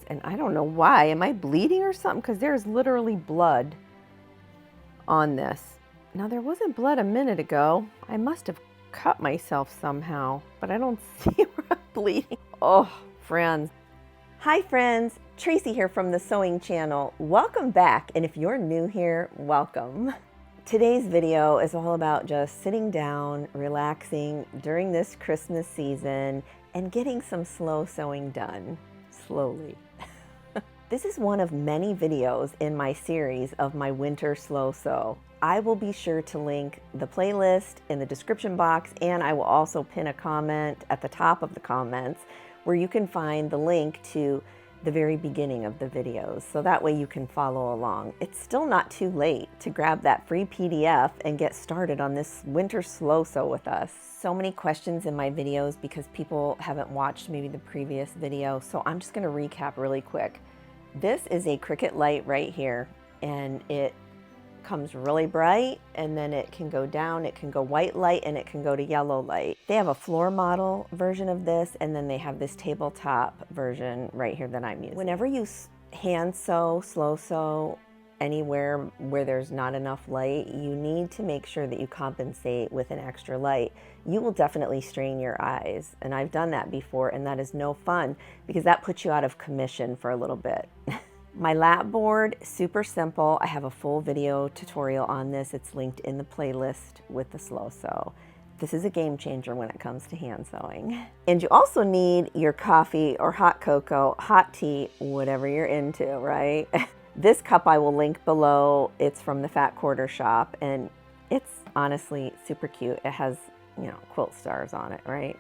and I don't know why. Am I bleeding or something? Because there's literally blood on this. Now, there wasn't blood a minute ago. I must have cut myself somehow, but I don't see where I'm bleeding. Oh, friends. Hi, friends. Tracy here from the Sewing Channel. Welcome back, and if you're new here, welcome. Today's video is all about just sitting down, relaxing during this Christmas season, and getting some slow sewing done, slowly. This is one of many videos in my series of my winter slow sew. I will be sure to link the playlist in the description box, and I will also pin a comment at the top of the comments where you can find the link to the very beginning of the videos, so that way you can follow along. It's still not too late to grab that free PDF and get started on this winter slow sew with us. So many questions in my videos because people haven't watched maybe the previous video, so I'm just going to recap really quick. This is a Cricut light right here, and it comes really bright, and then it can go down, it can go white light, and it can go to yellow light. They have a floor model version of this, and then they have this tabletop version right here that I'm using. Whenever you hand sew, slow sew, anywhere where there's not enough light, you need to make sure that you compensate with an extra light. You will definitely strain your eyes, and I've done that before, and that is no fun because that puts you out of commission for a little bit. My lap board, super simple. I have a full video tutorial on this. It's linked in the playlist with the slow sew. This is a game changer when it comes to hand sewing. And you also need your coffee or hot cocoa, hot tea, whatever you're into, right? This cup I will link below. It's from the Fat Quarter Shop, and it's honestly super cute. It has, you know, quilt stars on it, right?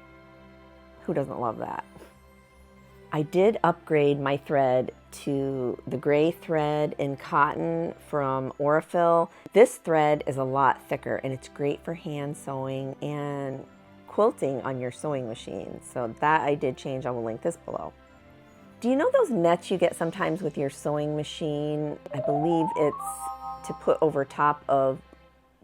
Who doesn't love that? I did upgrade my thread to the gray thread in cotton from Aurifil. This thread is a lot thicker, and it's great for hand sewing and quilting on your sewing machine. So that I did change. I will link this below. Do you know those nets you get sometimes with your sewing machine? I believe it's to put over top of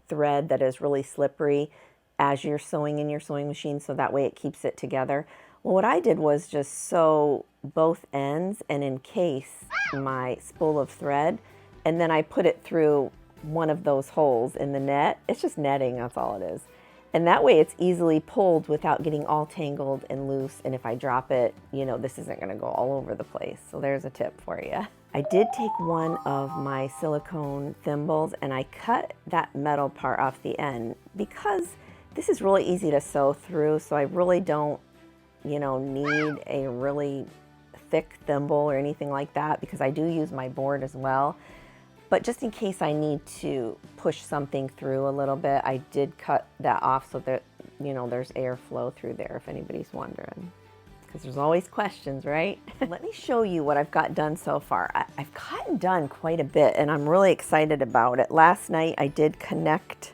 thread that is really slippery as you're sewing in your sewing machine, so that way it keeps it together. Well, what I did was just sew both ends and encase my spool of thread, and then I put it through one of those holes in the net. It's just netting, that's all it is. And that way it's easily pulled without getting all tangled and loose, and if I drop it, you know, this isn't gonna go all over the place. So there's a tip for you. I did take one of my silicone thimbles and I cut that metal part off the end because this is really easy to sew through, so I really don't, you know, need a really thick thimble or anything like that because I do use my board as well. But just in case I need to push something through a little bit, I did cut that off so that, you know, there's airflow through there if anybody's wondering. Because there's always questions, right? Let me show you what I've got done so far. I've gotten done quite a bit, and I'm really excited about it. Last night I did connect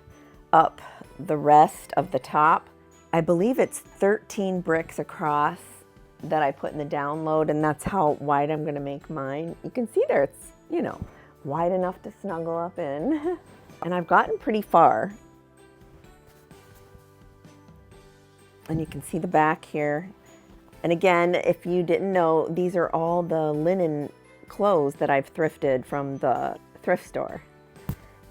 up the rest of the top. I believe it's 13 bricks across that I put in the download, and that's how wide I'm gonna make mine. You can see there it's, you know, wide enough to snuggle up in. And I've gotten pretty far. And you can see the back here. And again, if you didn't know, these are all the linen clothes that I've thrifted from the thrift store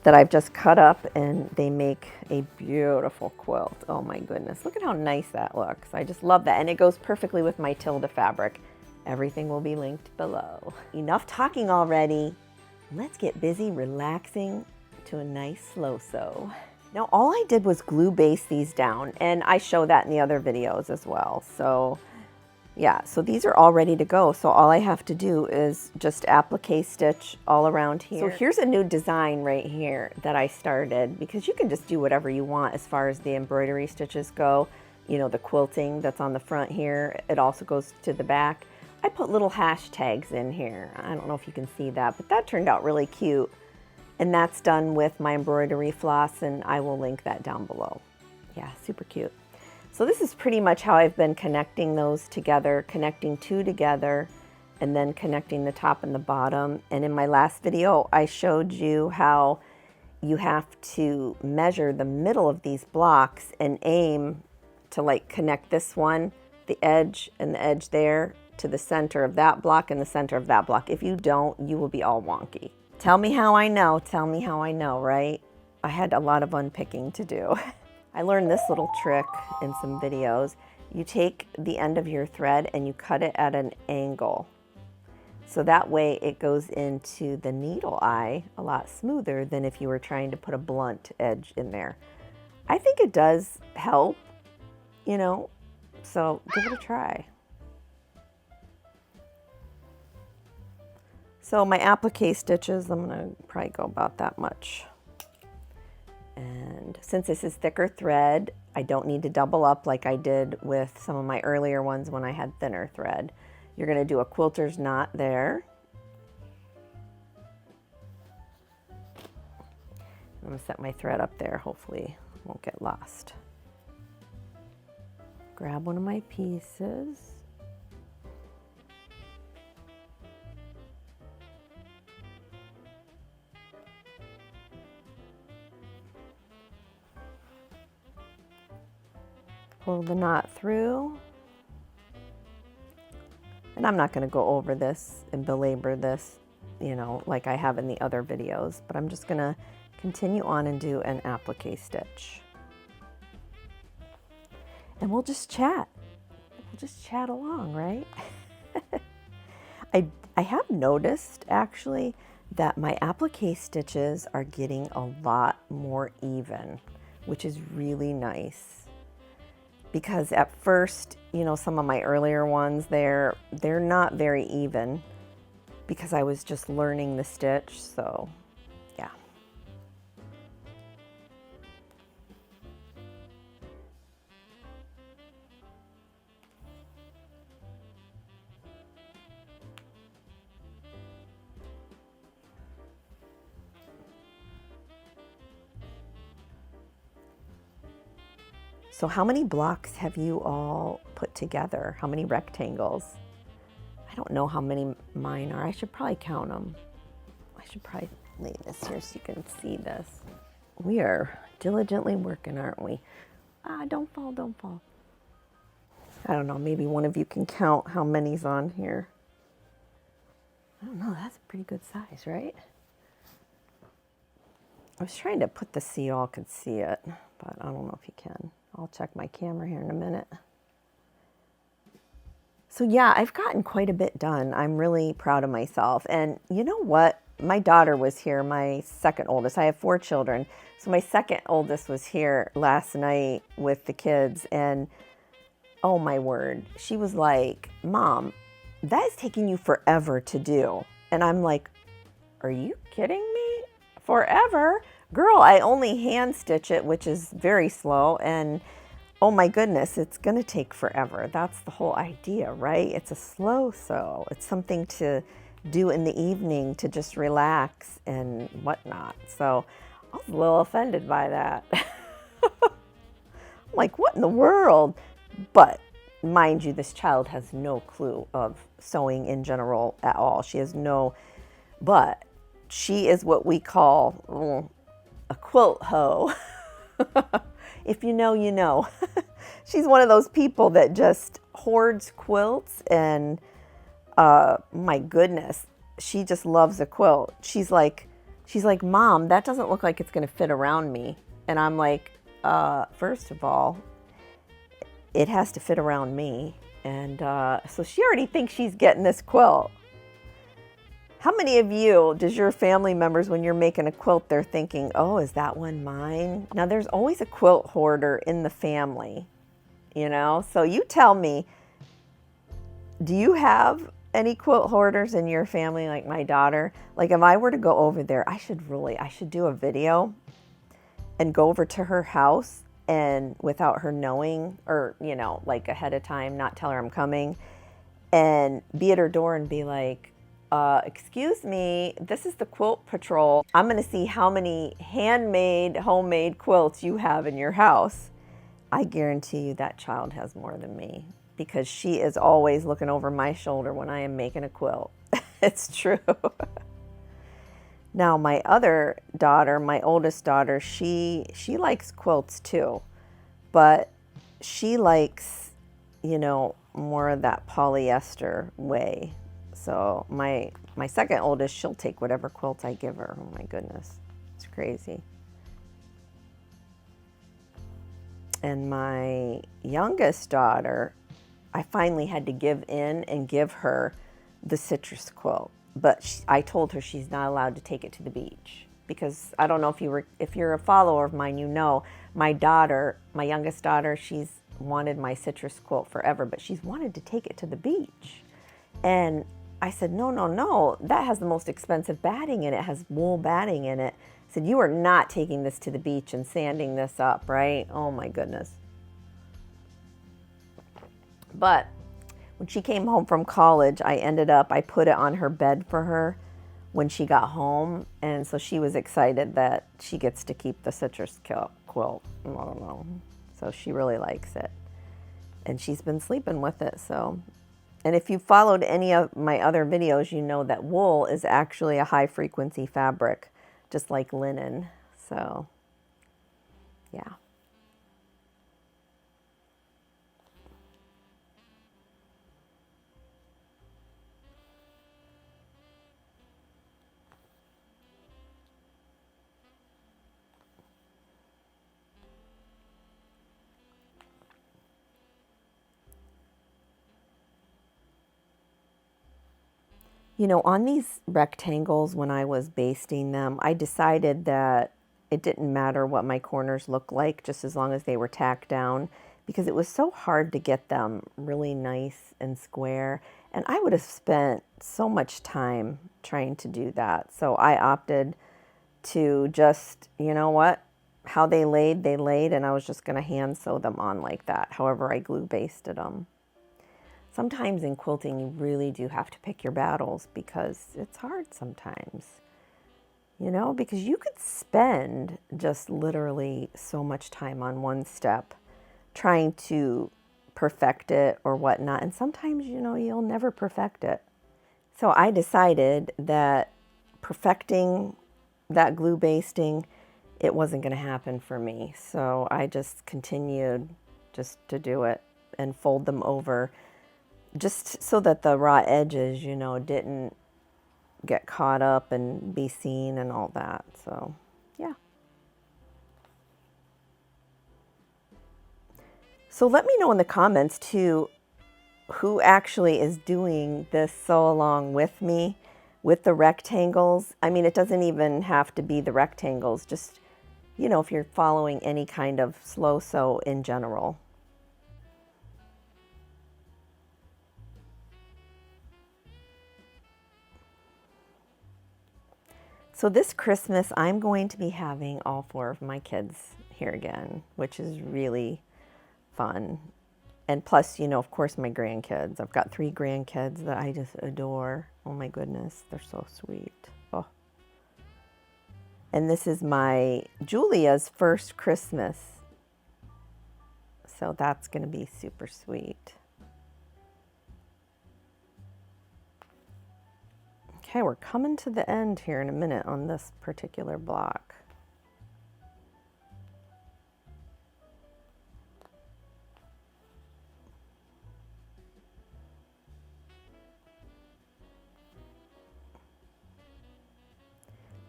that I've just cut up, and they make a beautiful quilt. Oh my goodness, look at how nice that looks. I just love that, and it goes perfectly with my Tilda fabric. Everything will be linked below. Enough talking already. Let's get busy relaxing to a nice slow sew. Now, all I did was glue base these down, and I show that in the other videos as well. So yeah, so these are all ready to go. So all I have to do is just applique stitch all around here. So here's a new design right here that I started, because you can just do whatever you want as far as the embroidery stitches go. You know, the quilting that's on the front here, it also goes to the back. I put little hashtags in here. I don't know if you can see that, but that turned out really cute. And that's done with my embroidery floss, and I will link that down below. Yeah, super cute. So this is pretty much how I've been connecting those together, connecting two together, and then connecting the top and the bottom. And in my last video, I showed you how you have to measure the middle of these blocks and aim to like connect this one, the edge and the edge there, to the center of that block and the center of that block. If you don't, you will be all wonky. Tell me how I know. Tell me how I know, right? I had a lot of unpicking to do. I learned this little trick in some videos. You take the end of your thread and you cut it at an angle. So that way it goes into the needle eye a lot smoother than if you were trying to put a blunt edge in there. I think it does help, you know, so give it a try. So my applique stitches, I'm gonna probably go about that much. And since this is thicker thread, I don't need to double up like I did with some of my earlier ones when I had thinner thread. You're gonna do a quilter's knot there. I'm gonna set my thread up there, hopefully it won't get lost. Grab one of my pieces. Pull the knot through. And I'm not going to go over this and belabor this, you know, like I have in the other videos, but I'm just going to continue on and do an applique stitch. And we'll just chat. We'll just chat along, right? I have noticed actually that my applique stitches are getting a lot more even, which is really nice. Because at first, you know, some of my earlier ones, they're not very even because I was just learning the stitch, so yeah. So how many blocks have you all put together? How many rectangles? I don't know how many mine are. I should probably count them. I should probably lay this here so you can see this. We are diligently working, aren't we? Ah, don't fall, don't fall. I don't know, maybe one of you can count how many's on here. I don't know, that's a pretty good size, right? I was trying to put this so you all could see it, but I don't know if you can. I'll check my camera here in a minute. So yeah, I've gotten quite a bit done. I'm really proud of myself. And you know what? My daughter was here, my second oldest. I have 4 children. So my second oldest was here last night with the kids. And oh my word, she was like, Mom, that is taking you forever to do. And I'm like, are you kidding me? Forever? Girl, I only hand stitch it, which is very slow, and oh my goodness, it's gonna take forever. That's the whole idea, right? It's a slow sew. It's something to do in the evening to just relax and whatnot. So I was a little offended by that. I'm like, what in the world? But mind you, this child has no clue of sewing in general at all. She has no, but she is what we call a quilt hoe. If you know, you know. She's one of those people that just hoards quilts, and my goodness, she just loves a quilt. She's like, Mom, that doesn't look like it's gonna fit around me. And I'm like, first of all, it has to fit around me. And so she already thinks she's getting this quilt. How many of you, does your family members, when you're making a quilt, they're thinking, oh, is that one mine? Now, there's always a quilt hoarder in the family, you know? So you tell me, do you have any quilt hoarders in your family like my daughter? Like if I were to go over there, I should do a video and go over to her house and without her knowing, or, you know, like ahead of time, not tell her I'm coming, and be at her door and be like, excuse me, this is the quilt patrol. I'm going to see how many handmade, homemade quilts you have in your house. I guarantee you that child has more than me, because she is always looking over my shoulder when I am making a quilt. It's true. Now, my other daughter, my oldest daughter, she likes quilts too, but she likes, you know, more of that polyester way. So my second oldest, she'll take whatever quilt I give her. Oh my goodness, it's crazy. And my youngest daughter, I finally had to give in and give her the citrus quilt. But I told her she's not allowed to take it to the beach, because I don't know if you're a follower of mine, you know, my daughter, my youngest daughter, she's wanted my citrus quilt forever, but she's wanted to take it to the beach. And I said, no, no, no, that has the most expensive batting in it. It has wool batting in it. I said, you are not taking this to the beach and sanding this up, right? Oh my goodness. But when she came home from college, I put it on her bed for her when she got home. And so she was excited that she gets to keep the citrus quilt. I don't know. So she really likes it. And she's been sleeping with it, so. And if you followed any of my other videos, you know that wool is actually a high frequency fabric, just like linen. So, yeah. You know, on these rectangles, when I was basting them, I decided that it didn't matter what my corners looked like, just as long as they were tacked down, because it was so hard to get them really nice and square. And I would have spent so much time trying to do that. So I opted to just, you know what, how they laid, and I was just going to hand sew them on like that, however I glue basted them. Sometimes in quilting, you really do have to pick your battles, because it's hard sometimes, you know, because you could spend just literally so much time on one step trying to perfect it or whatnot. And sometimes, you know, you'll never perfect it. So I decided that perfecting that glue basting, it wasn't going to happen for me. So I just continued just to do it and fold them over, just so that the raw edges, you know, didn't get caught up and be seen and all that. So, yeah. So let me know in the comments too, who actually is doing this sew along with me with the rectangles. I mean, it doesn't even have to be the rectangles, just, you know, if you're following any kind of slow sew in general. So this Christmas, I'm going to be having all 4 of my kids here again, which is really fun. And plus, you know, of course, my grandkids. I've got 3 grandkids that I just adore. Oh my goodness, they're so sweet. Oh. And this is my Julia's first Christmas. So that's going to be super sweet. Okay, we're coming to the end here in a minute on this particular block.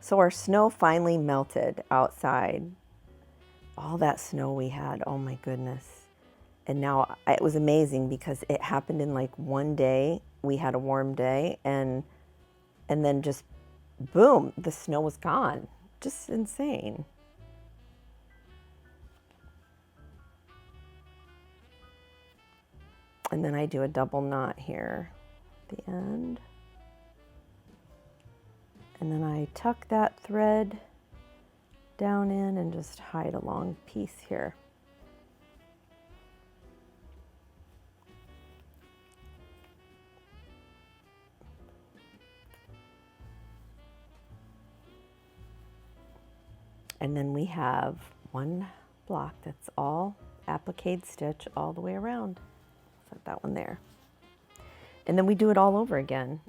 So our snow finally melted outside. All that snow we had, oh my goodness. And now it was amazing because it happened in like one day. We had a warm day, and then just boom, the snow was gone. Just insane. And then I do a double knot here at the end. And then I tuck that thread down in and just hide a long piece here. And then we have one block that's all applique stitch all the way around. Set that one there. And then we do it all over again.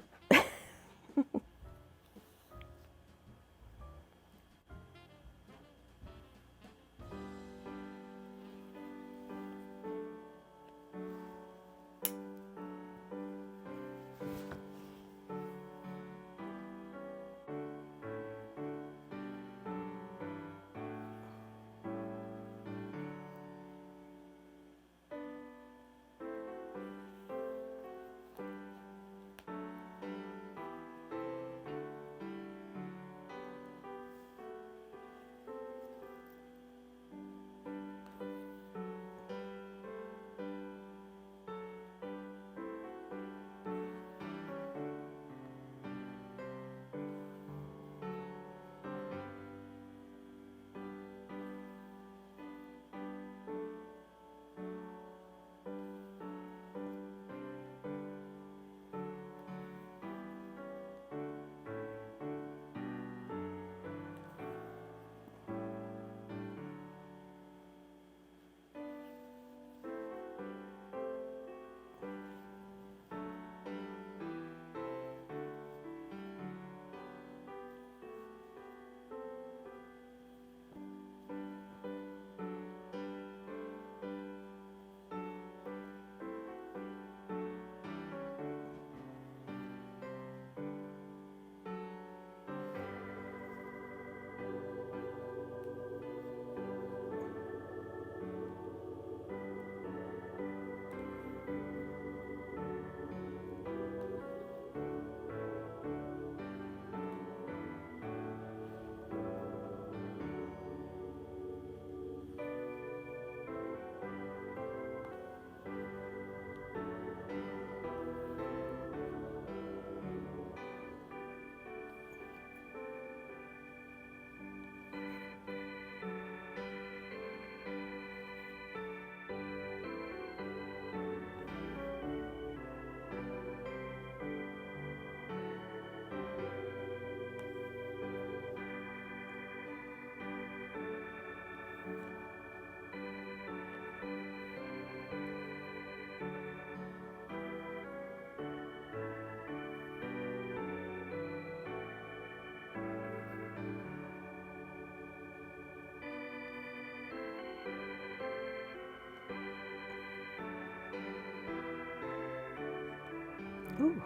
Ooh,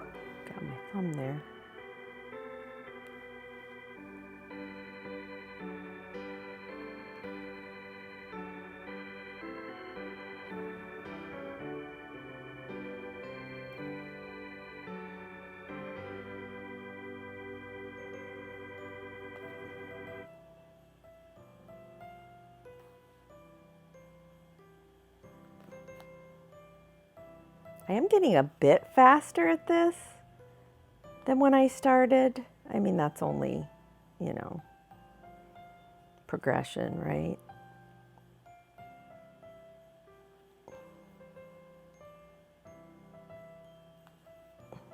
got my thumb there. I am getting a bit faster at this than when I started. I mean, that's only, you know, progression, right?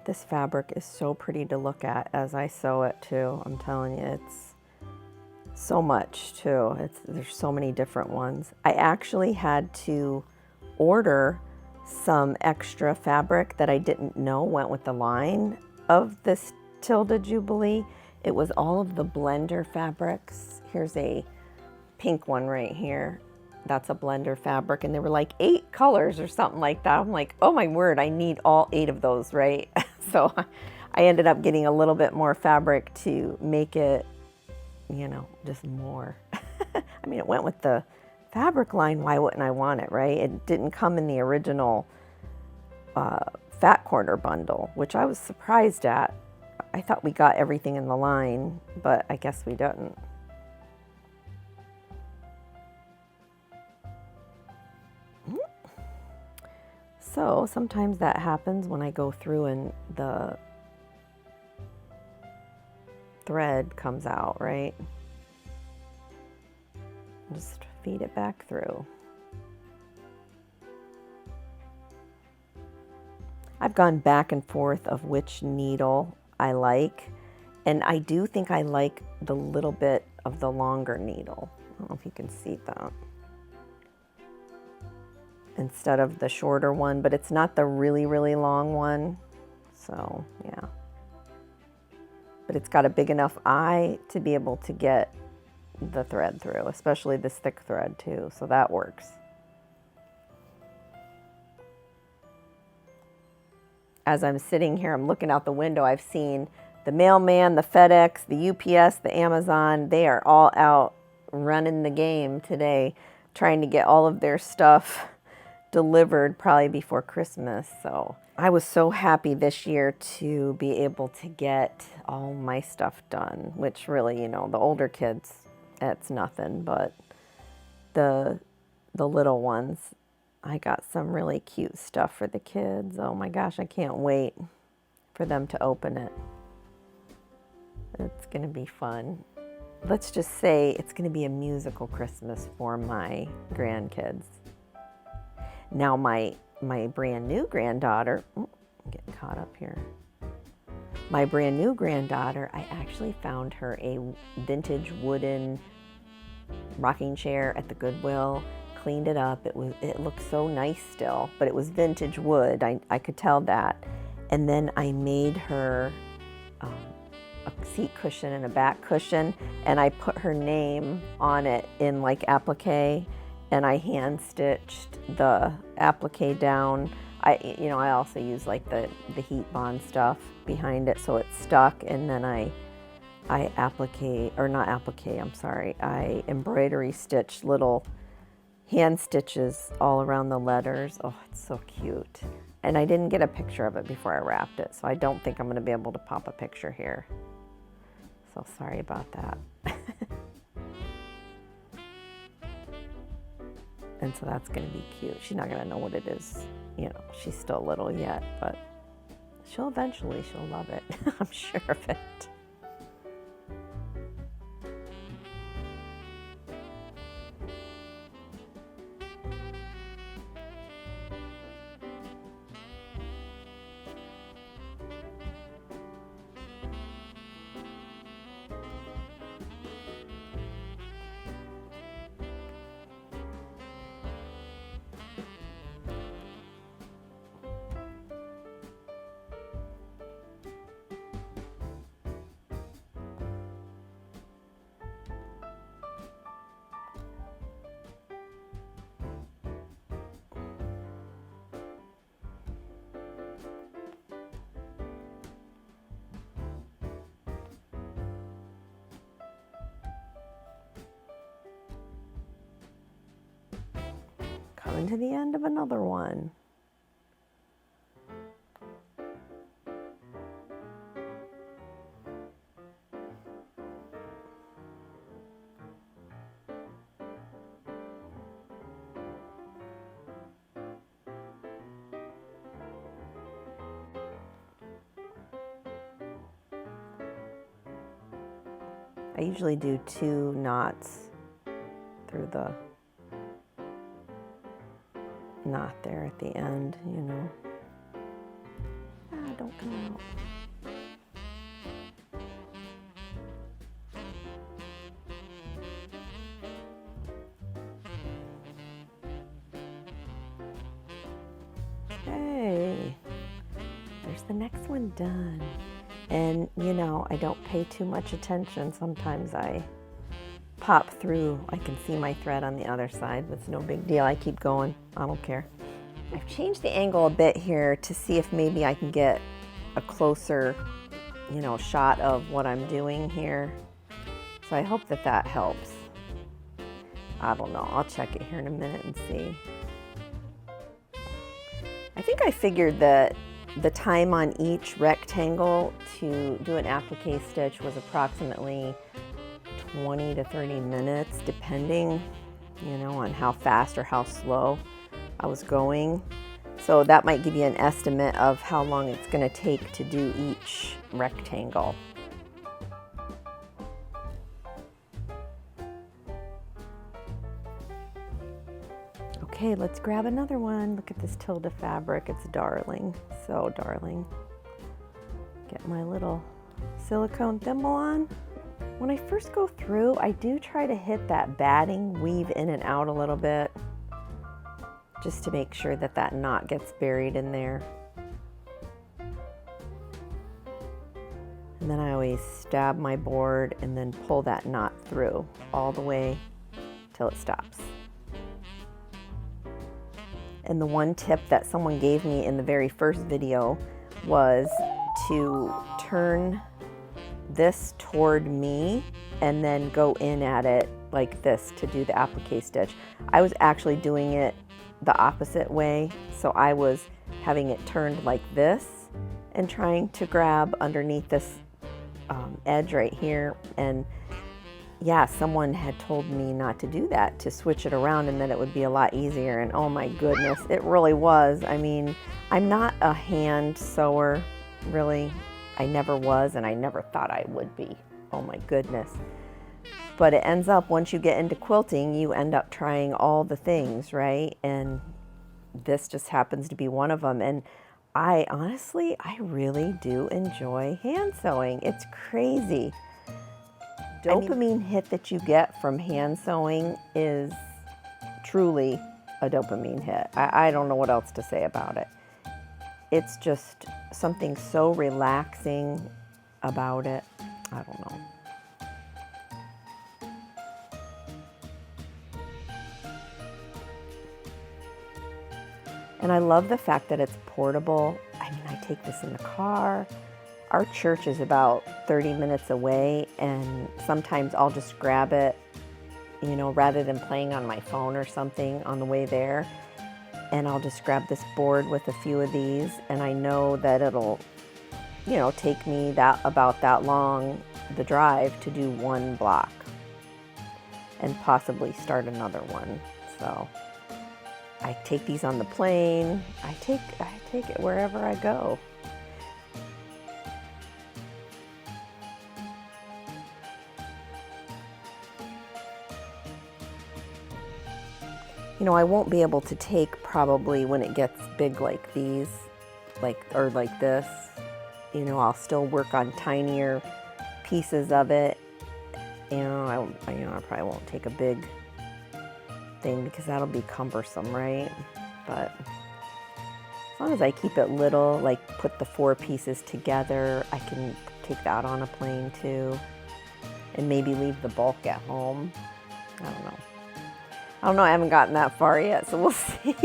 This fabric is so pretty to look at as I sew it too. I'm telling you, it's so much too. There's so many different ones. I actually had to order some extra fabric that I didn't know went with the line of this Tilda Jubilee. It was all of the blender fabrics. Here's a pink one right here. That's a blender fabric, and there were like 8 colors or something like that. I'm like, oh my word, I need all 8 of those, right? So I ended up getting a little bit more fabric to make it, you know, just more. I mean, it went with the fabric line. Why wouldn't I want it, right? It didn't come in the original Fat Quarter bundle, which I was surprised at. I thought we got everything in the line, but I guess we didn't. So sometimes that happens when I go through and the thread comes out, right? Just feed it back through. I've gone back and forth of which needle I like, and I do think I like the little bit of the longer needle. I don't know if you can see that. Instead of the shorter one, but it's not the really, really long one. So, yeah. But it's got a big enough eye to be able to get the thread through, especially this thick thread too, so that works. As I'm sitting here, I'm looking out the window, I've seen the mailman, the FedEx, the UPS, the Amazon, they are all out running the game today, trying to get all of their stuff delivered probably before Christmas. So I was so happy this year to be able to get all my stuff done, which really, you know, the older kids, it's nothing, but the little ones, I got some really cute stuff for the kids. Oh my gosh, I can't wait for them to open it. It's gonna be fun. Let's just say it's gonna be a musical Christmas for my grandkids. Now my brand new granddaughter, I'm getting caught up here. My brand new granddaughter, I actually found her a vintage wooden rocking chair at the Goodwill, cleaned it up. It looked so nice still, but it was vintage wood. I could tell that. And then I made her a seat cushion and a back cushion, and I put her name on it in like applique, and I hand stitched the applique down. I also use like the heat bond stuff behind it so it's stuck, and then I embroidery stitched little hand stitches all around the letters. Oh, it's so cute. And I didn't get a picture of it before I wrapped it, so I don't think I'm going to be able to pop a picture here. So sorry about that. And so that's going to be cute. She's not going to know what it is. You know, she's still little yet, but she'll love it. I'm sure of it. Coming to the end of another one. I usually do 2 knots through the knot there at the end, you know. Ah, don't come out. Okay, there's the next one done. And you know, I don't pay too much attention. Sometimes I pop through. I can see my thread on the other side, but it's no big deal. I keep going. I don't care. I've changed the angle a bit here to see if maybe I can get a closer, you know, shot of what I'm doing here. So I hope that that helps. I don't know. I'll check it here in a minute and see. I think I figured that the time on each rectangle to do an applique stitch was approximately 20 to 30 minutes, depending, you know, on how fast or how slow I was going. So that might give you an estimate of how long it's going to take to do each rectangle. Okay, let's grab another one. Look at this Tilda fabric. It's darling, so darling. Get my little silicone thimble on. When I first go through, I do try to hit that batting, weave in and out a little bit, just to make sure that that knot gets buried in there. And then I always stab my board and then pull that knot through all the way till it stops. And the one tip that someone gave me in the very first video was to turn this toward me and then go in at it like this to do the applique stitch. I was actually doing it the opposite way, so I was having it turned like this and trying to grab underneath this edge right here. And yeah, someone had told me not to do that, to switch it around, and then it would be a lot easier. And oh my goodness, it really was. I mean, I'm not a hand sewer, really. I never was, and I never thought I would be. Oh my goodness. But it ends up, once you get into quilting, you end up trying all the things, right? And this just happens to be one of them. And I honestly, I really do enjoy hand sewing. It's crazy. Dopamine hit that you get from hand sewing is truly a dopamine hit. I don't know what else to say about it. It's just something so relaxing about it. I don't know. And I love the fact that it's portable. I mean, I take this in the car. Our church is about 30 minutes away, and sometimes I'll just grab it, you know, rather than playing on my phone or something on the way there. And I'll just grab this board with a few of these, and I know that it'll, you know, take me about that long, the drive, to do one block and possibly start another one. So I take these on the plane. I take it wherever I go. You know, I won't be able to take, probably when it gets big like these, or like this. You know, I'll still work on tinier pieces of it. You know, I probably won't take a big thing because that'll be cumbersome, right? But as long as I keep it little, like put the 4 pieces together, I can take that on a plane too, and maybe leave the bulk at home. I don't know. I haven't gotten that far yet, so we'll see.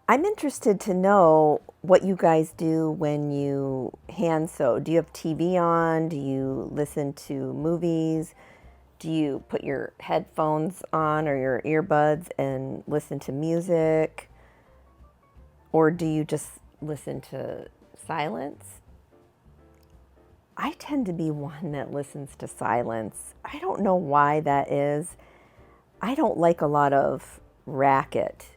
I'm interested to know what you guys do when you hand sew. Do you have TV on? Do you listen to movies? Do you put your headphones on or your earbuds and listen to music? Or do you just listen to silence? I tend to be one that listens to silence. I don't know why that is. I don't like a lot of racket,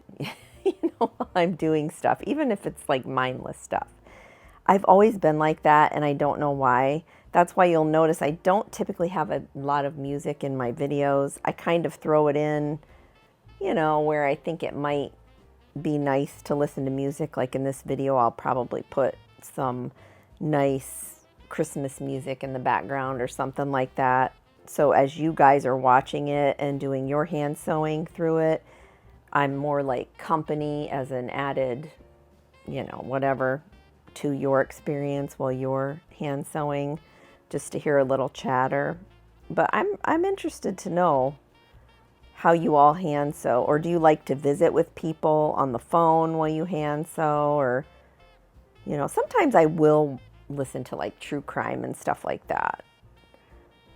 while I'm doing stuff, even if it's like mindless stuff. I've always been like that, and I don't know why. That's why you'll notice I don't typically have a lot of music in my videos. I kind of throw it in, where I think it might be nice to listen to music. Like in this video, I'll probably put some nice Christmas music in the background or something like that. So as you guys are watching it and doing your hand sewing through it, I'm more like company as an added, whatever to your experience while you're hand sewing, just to hear a little chatter. But I'm interested to know how you all hand sew, or do you like to visit with people on the phone while you hand sew? Or, sometimes I will listen to like true crime and stuff like that.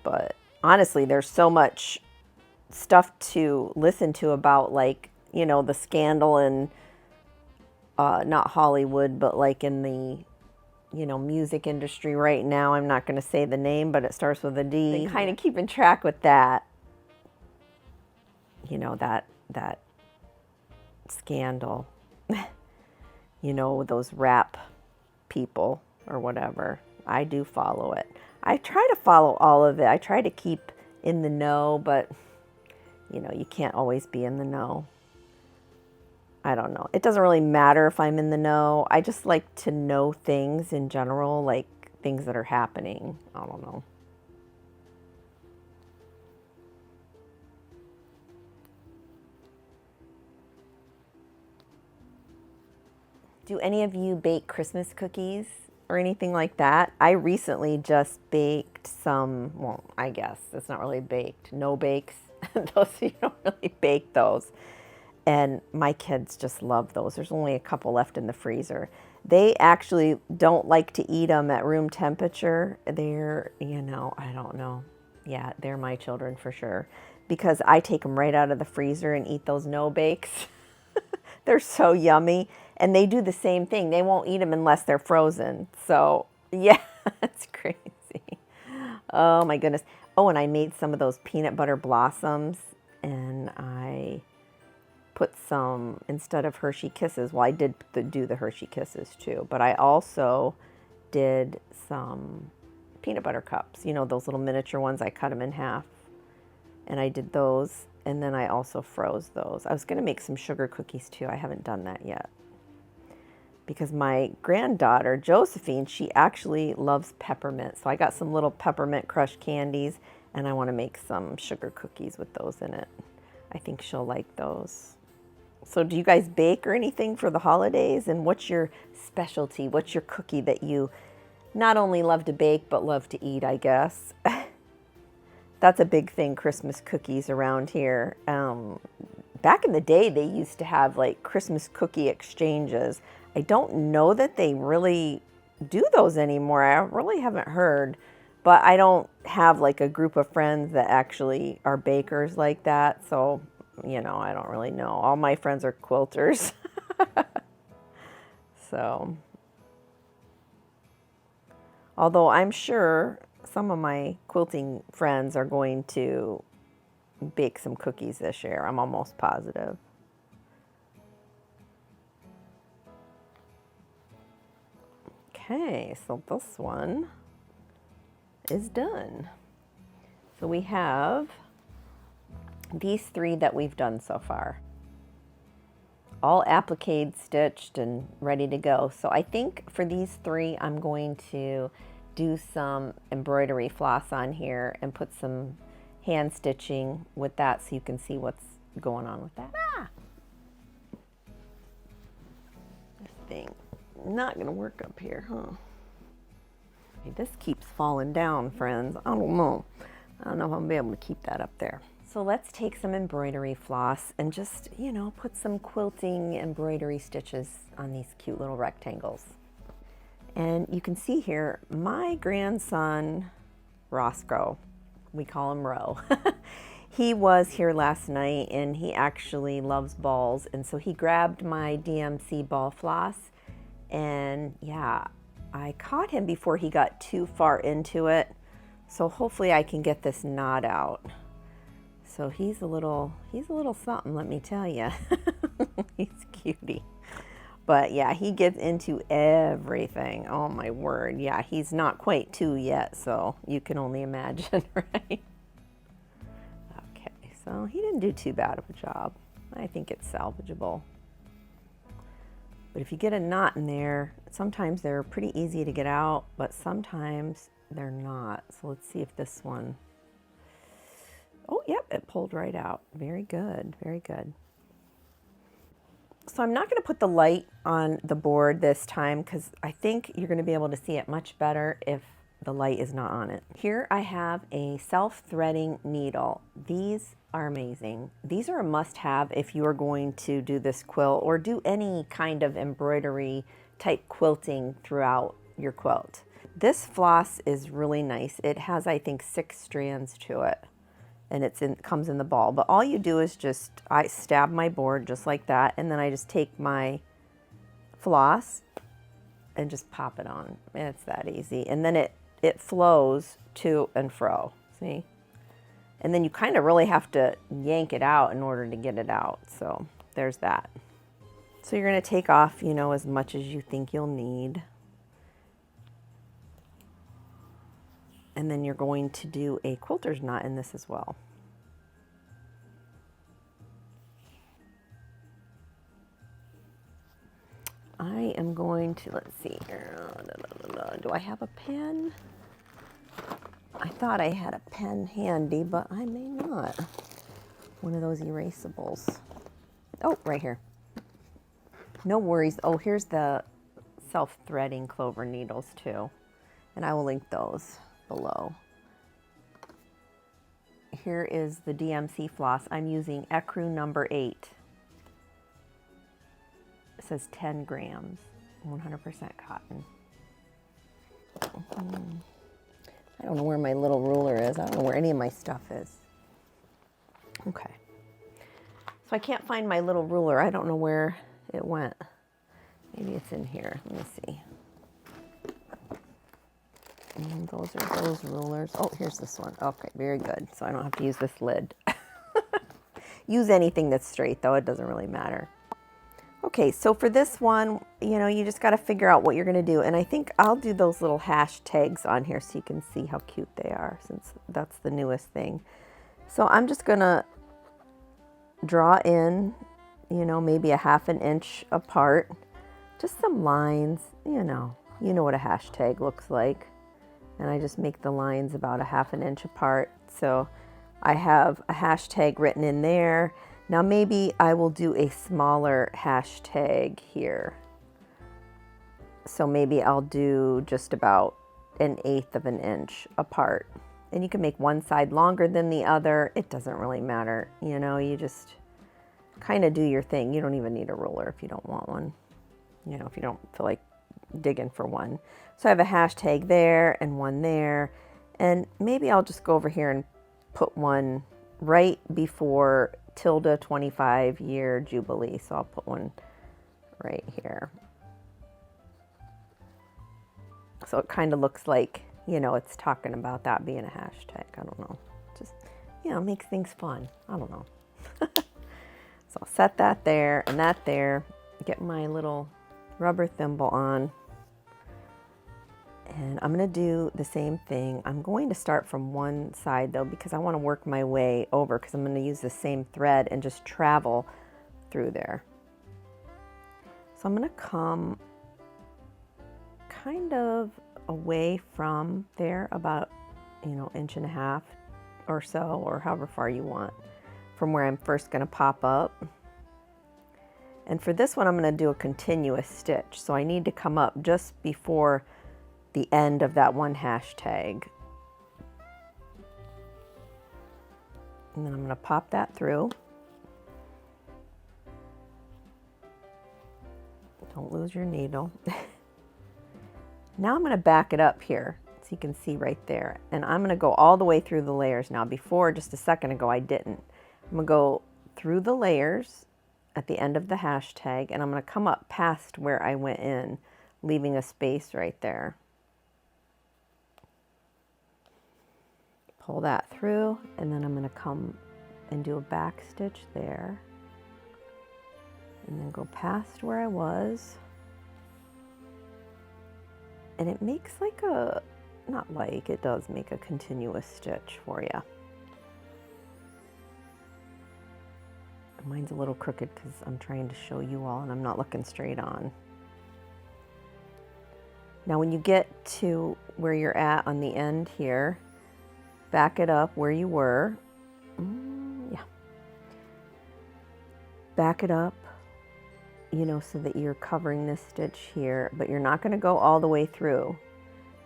But honestly, there's so much stuff to listen to about like, the scandal in not Hollywood, but like in the, music industry right now. I'm not going to say the name, but it starts with a D. And kind of keeping track with that, that scandal, those rap people or whatever. I do follow it. I try to follow all of it. I try to keep in the know, but you can't always be in the know. I don't know. It doesn't really matter if I'm in the know. I just like to know things in general, like things that are happening. I don't know. Do any of you bake Christmas cookies or anything like that? I recently just baked some, well, I guess it's not really baked, no bakes. Those, you don't really bake those. And my kids just love those. There's only a couple left in the freezer. They actually don't like to eat them at room temperature. They're, I don't know. Yeah, they're my children for sure. Because I take them right out of the freezer and eat those no bakes. They're so yummy. And they do the same thing. They won't eat them unless they're frozen. So, yeah, that's crazy. Oh, my goodness. Oh, and I made some of those peanut butter blossoms. And I put some, instead of Hershey Kisses, well, I did do the Hershey Kisses too, but I also did some peanut butter cups, those little miniature ones. I cut them in half, and I did those, and then I also froze those. I was going to make some sugar cookies too. I haven't done that yet because my granddaughter, Josephine, she actually loves peppermint, so I got some little peppermint crushed candies, and I want to make some sugar cookies with those in it. I think she'll like those. So do you guys bake or anything for the holidays? And what's your specialty? What's your cookie that you not only love to bake, but love to eat, I guess? That's a big thing, Christmas cookies around here. Back in the day, they used to have like Christmas cookie exchanges. I don't know that they really do those anymore. I really haven't heard. But I don't have like a group of friends that actually are bakers like that. So I don't really know. All my friends are quilters. So, although I'm sure some of my quilting friends are going to bake some cookies this year. I'm almost positive. Okay, so this one is done. So we have these 3 that we've done so far. All applique stitched and ready to go. So I think for these 3, I'm going to do some embroidery floss on here and put some hand stitching with that so you can see what's going on with that. This thing not gonna work up here, huh? Okay, this keeps falling down, friends. I don't know if I'm gonna be able to keep that up there. So let's take some embroidery floss and just, you know, put some quilting embroidery stitches on these cute little rectangles. And you can see here, my grandson, Roscoe, we call him Ro, he was here last night and he actually loves balls. And so he grabbed my DMC ball floss and yeah, I caught him before he got too far into it. So hopefully I can get this knot out. So he's a little something, let me tell you. He's cutie. But yeah, he gets into everything. Oh my word. Yeah, he's not quite 2 yet, so you can only imagine, right? Okay, so he didn't do too bad of a job. I think it's salvageable. But if you get a knot in there, sometimes they're pretty easy to get out, but sometimes they're not. So let's see if this one, oh, yep, it pulled right out. Very good, very good. So I'm not going to put the light on the board this time because I think you're going to be able to see it much better if the light is not on it. Here I have a self-threading needle. These are amazing. These are a must-have if you are going to do this quilt or do any kind of embroidery type quilting throughout your quilt. This floss is really nice. It has, I think, 6 strands to it. And comes in the ball. But all you do is I stab my board just like that, and then I just take my floss and just pop it on. It's that easy. And then it flows to and fro, see? And then you kind of really have to yank it out in order to get it out. So there's that. So you're gonna take off, you know, as much as you think you'll need. And then you're going to do a quilter's knot in this as well. I am going to, let's see here. Do I have a pen? I thought I had a pen handy, but I may not. One of those erasables. Oh, right here. No worries. Oh, here's the self-threading clover needles too. And I will link those below. Here is the DMC floss. I'm using Ecru number 8. It says 10 grams, 100% cotton. I don't know where my little ruler is. I don't know where any of my stuff is. Okay. So I can't find my little ruler. I don't know where it went. Maybe it's in here. Let me see. Those are those rulers. Oh, here's this one. Okay, very good. So I don't have to use this lid. Use anything that's straight, though. It doesn't really matter. Okay, so for this one, you know, you just got to figure out what you're going to do. And I think I'll do those little hashtags on here so you can see how cute they are, since that's the newest thing. So I'm just going to draw in, you know, maybe a ½ an inch apart. Just some lines, you know what a hashtag looks like. And I just make the lines about a ½ an inch apart. So I have a hashtag written in there. Now maybe I will do a smaller hashtag here. So maybe I'll do just about 1/8 of an inch apart. And you can make one side longer than the other. It doesn't really matter. You know, you just kind of do your thing. You don't even need a ruler if you don't want one. You know, if you don't feel like digging for one. So I have a hashtag there and one there. And maybe I'll just go over here and put one right before tilde 25-year Jubilee. So I'll put one right here. So it kind of looks like, you know, it's talking about that being a hashtag. I don't know. Just, you know, makes things fun. I don't know. So I'll set that there and that there. Get my little rubber thimble on. And I'm going to do the same thing. I'm going to start from one side though, because I want to work my way over, because I'm going to use the same thread and just travel through there. So I'm going to come kind of away from there, about, you know, 1.5 inches or so, or however far you want, from where I'm first going to pop up. And for this one, I'm going to do a continuous stitch. So I need to come up just before the end of that one hashtag. And then I'm going to pop that through. Don't lose your needle. Now I'm going to back it up here so you can see right there. And I'm going to go all the way through the layers now. Before, just a second ago, I didn't. I'm going to go through the layers at the end of the hashtag, and I'm going to come up past where I went in, leaving a space right there. Pull that through, and then I'm going to come and do a back stitch there, and then go past where I was. And it makes like a, not like, it does make a continuous stitch for you. Mine's a little crooked because I'm trying to show you all and I'm not looking straight on. Now when you get to where you're at on the end here, back it up where you were. Yeah. Back it up, you know, so that you're covering this stitch here, but you're not going to go all the way through.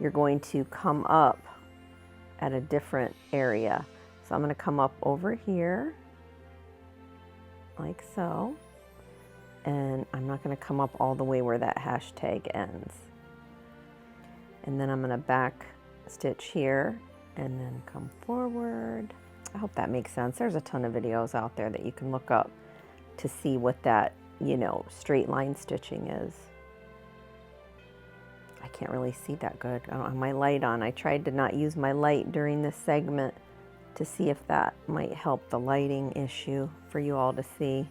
You're going to come up at a different area. So I'm going to come up over here, like so, and I'm not going to come up all the way where that hashtag ends. And then I'm going to back stitch here and then come forward. I hope that makes sense. There's a ton of videos out there that you can look up to see what that, you know, straight line stitching is. I can't really see that good. I don't have my light on. I tried to not use my light during this segment to see if that might help the lighting issue for you all to see.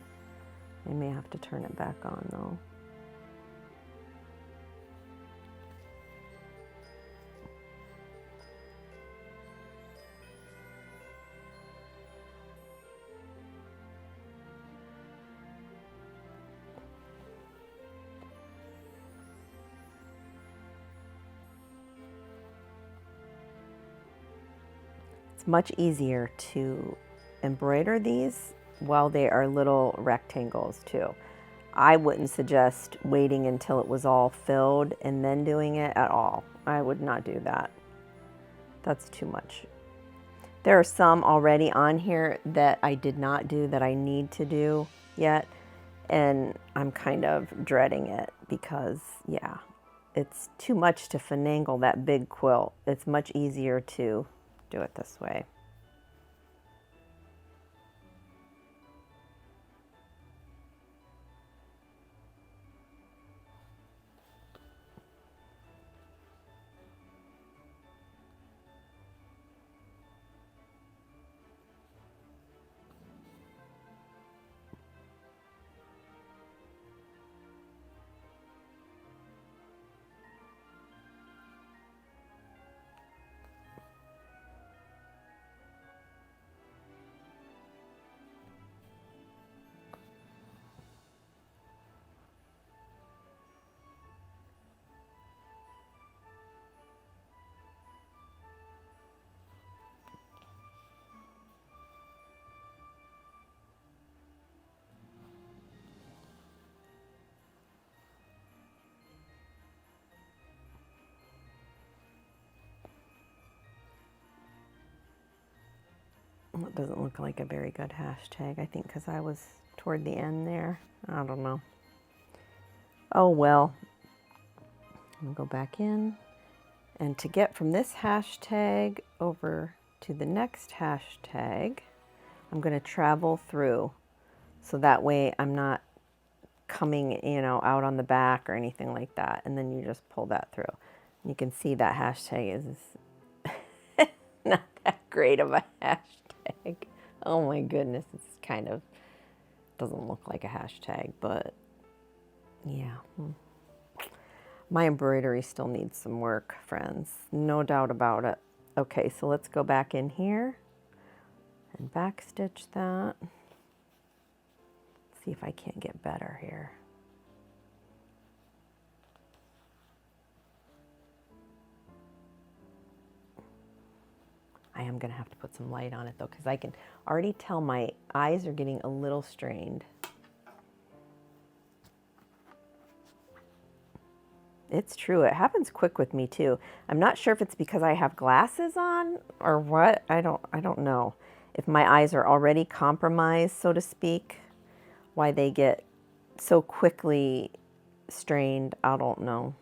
I may have to turn it back on though. It's much easier to embroider these while they are little rectangles too. I wouldn't suggest waiting until it was all filled and then doing it at all. I would not do that. That's too much. There are some already on here that I did not do that I need to do yet, and I'm kind of dreading it because, yeah, it's too much to finagle that big quilt. It's much easier to do it this way. It doesn't look like a very good hashtag, I think, because I was toward the end there. I don't know. Oh well. I'm going to go back in. And to get from this hashtag over to the next hashtag, I'm going to travel through. So that way I'm not coming, you know, out on the back or anything like that. And then you just pull that through. You can see that hashtag is not that great of a hashtag. Oh my goodness, it's kind of doesn't look like a hashtag, but yeah. My embroidery still needs some work, friends. No doubt about it. Okay, so let's go back in here and back stitch that. See if I can't get better here. I am going to have to put some light on it though, because I can already tell my eyes are getting a little strained. It's true. It happens quick with me too. I'm not sure if it's because I have glasses on or what. I don't know. if my eyes are already compromised, so to speak, why they get so quickly strained, I don't know.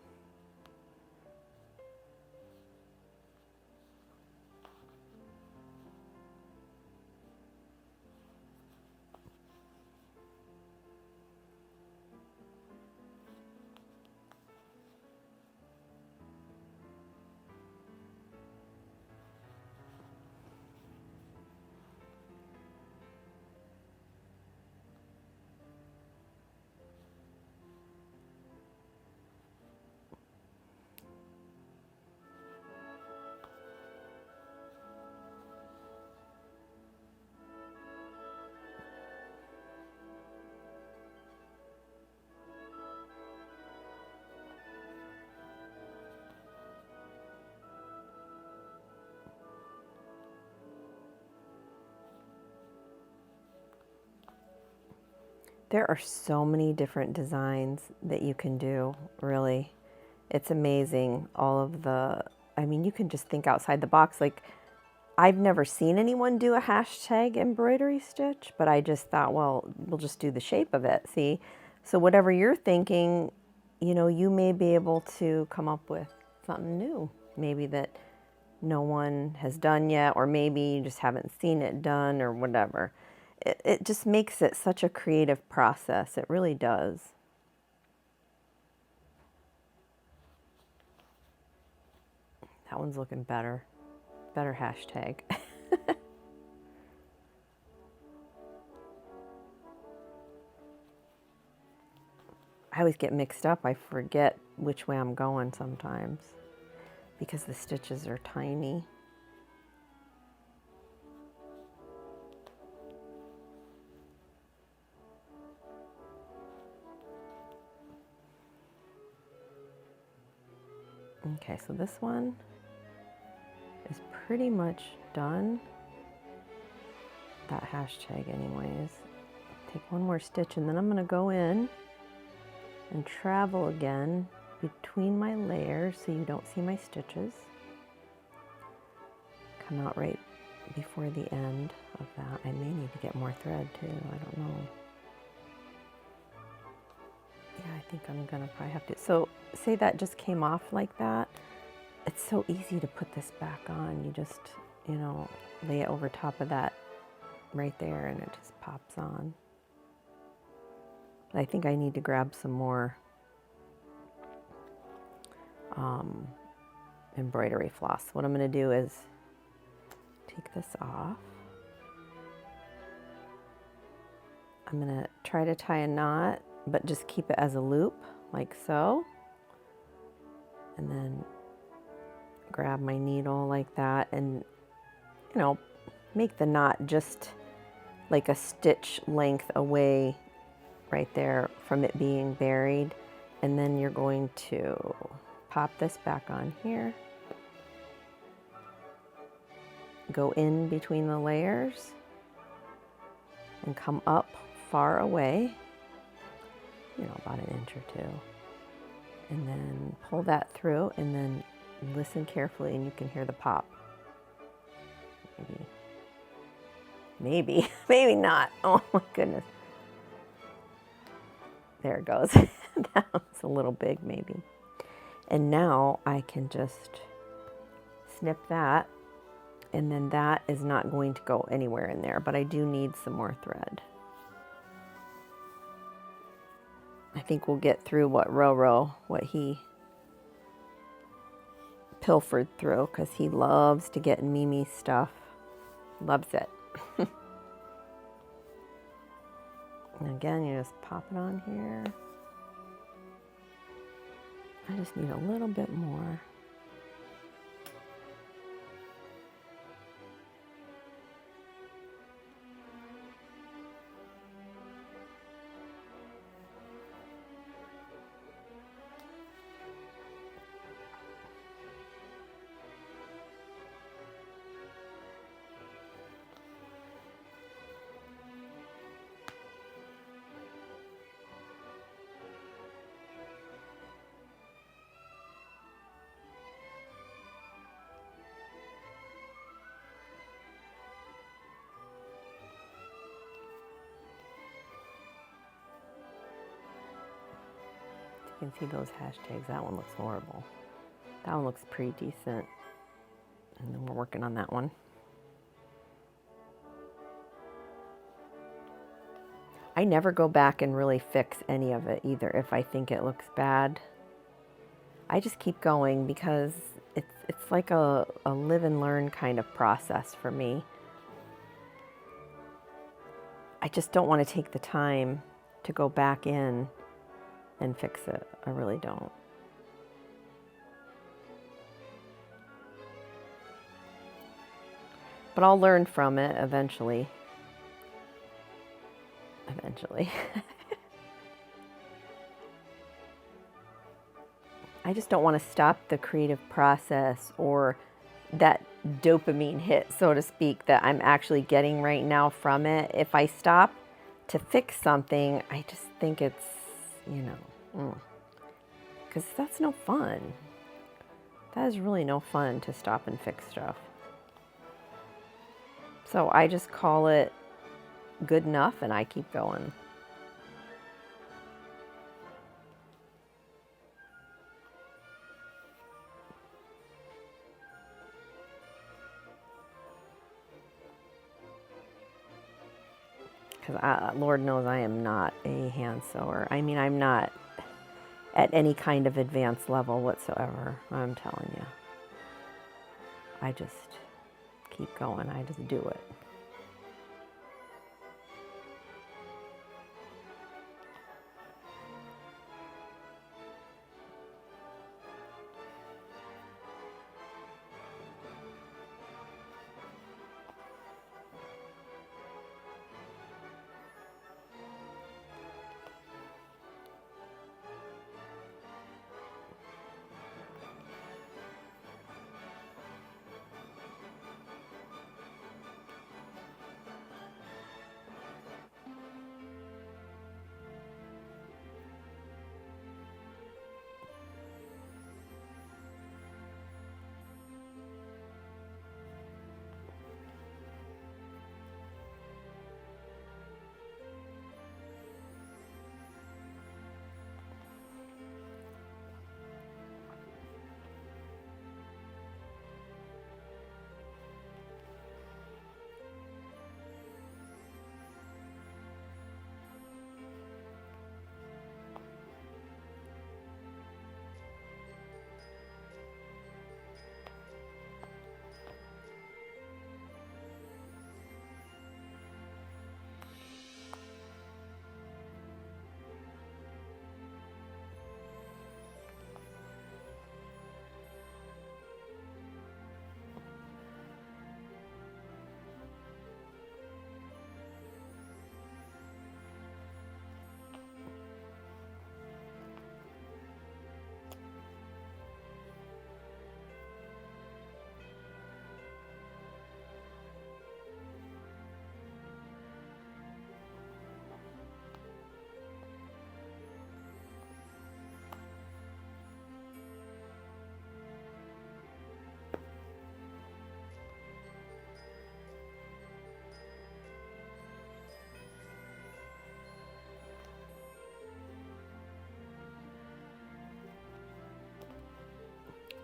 There are so many different designs that you can do, really. It's amazing, all of the, I mean, you can just think outside the box. Like, I've never seen anyone do a hashtag embroidery stitch, but I just thought, well, we'll just do the shape of it, see? So whatever you're thinking, you know, you may be able to come up with something new, maybe that no one has done yet, or maybe you just haven't seen it done or whatever. It just makes it such a creative process. It really does. That one's looking better. Better hashtag. I always get mixed up. I forget which way I'm going sometimes because the stitches are tiny. Okay, so this one is pretty much done. That hashtag anyways. Take one more stitch and then I'm going to go in and travel again between my layers so you don't see my stitches. Come out right before the end of that. I may need to get more thread too, I don't know. Yeah, I think I'm gonna probably have to. So say that just came off like that. It's so easy to put this back on. You just, you know, lay it over top of that right there and it just pops on. I think I need to grab some more embroidery floss. What I'm going to do is take this off. I'm going to try to tie a knot, but just keep it as a loop, like so. And then grab my needle like that and, you know, make the knot just like a stitch length away right there from it being buried. And then you're going to pop this back on here. Go in between the layers and come up far away, you know, about an inch or two. And then pull that through and then listen carefully and you can hear the pop. Maybe, maybe not. Oh my goodness. There it goes. That was a little big maybe. And now I can just snip that, and then that is not going to go anywhere in there, but I do need some more thread. I think we'll get through what he pilfered through, because he loves to get in Mimi's stuff. Loves it. And again, you just pop it on here. I just need a little bit more. You can see those hashtags. That one looks horrible. That one looks pretty decent. And then we're working on that one. I never go back and really fix any of it either if I think it looks bad. I just keep going because it's like a live and learn kind of process for me. I just don't want to take the time to go back in and fix it. I really don't. But I'll learn from it eventually. Eventually. I just don't want to stop the creative process or that dopamine hit, so to speak, that I'm actually getting right now from it. If I stop to fix something, I just think it's, you know, because that's no fun. That is really no fun to stop and fix stuff. So I just call it good enough and I keep going. Because Lord knows I am not a hand sewer. I mean, I'm not at any kind of advanced level whatsoever. I'm telling you. I just keep going. I just do it.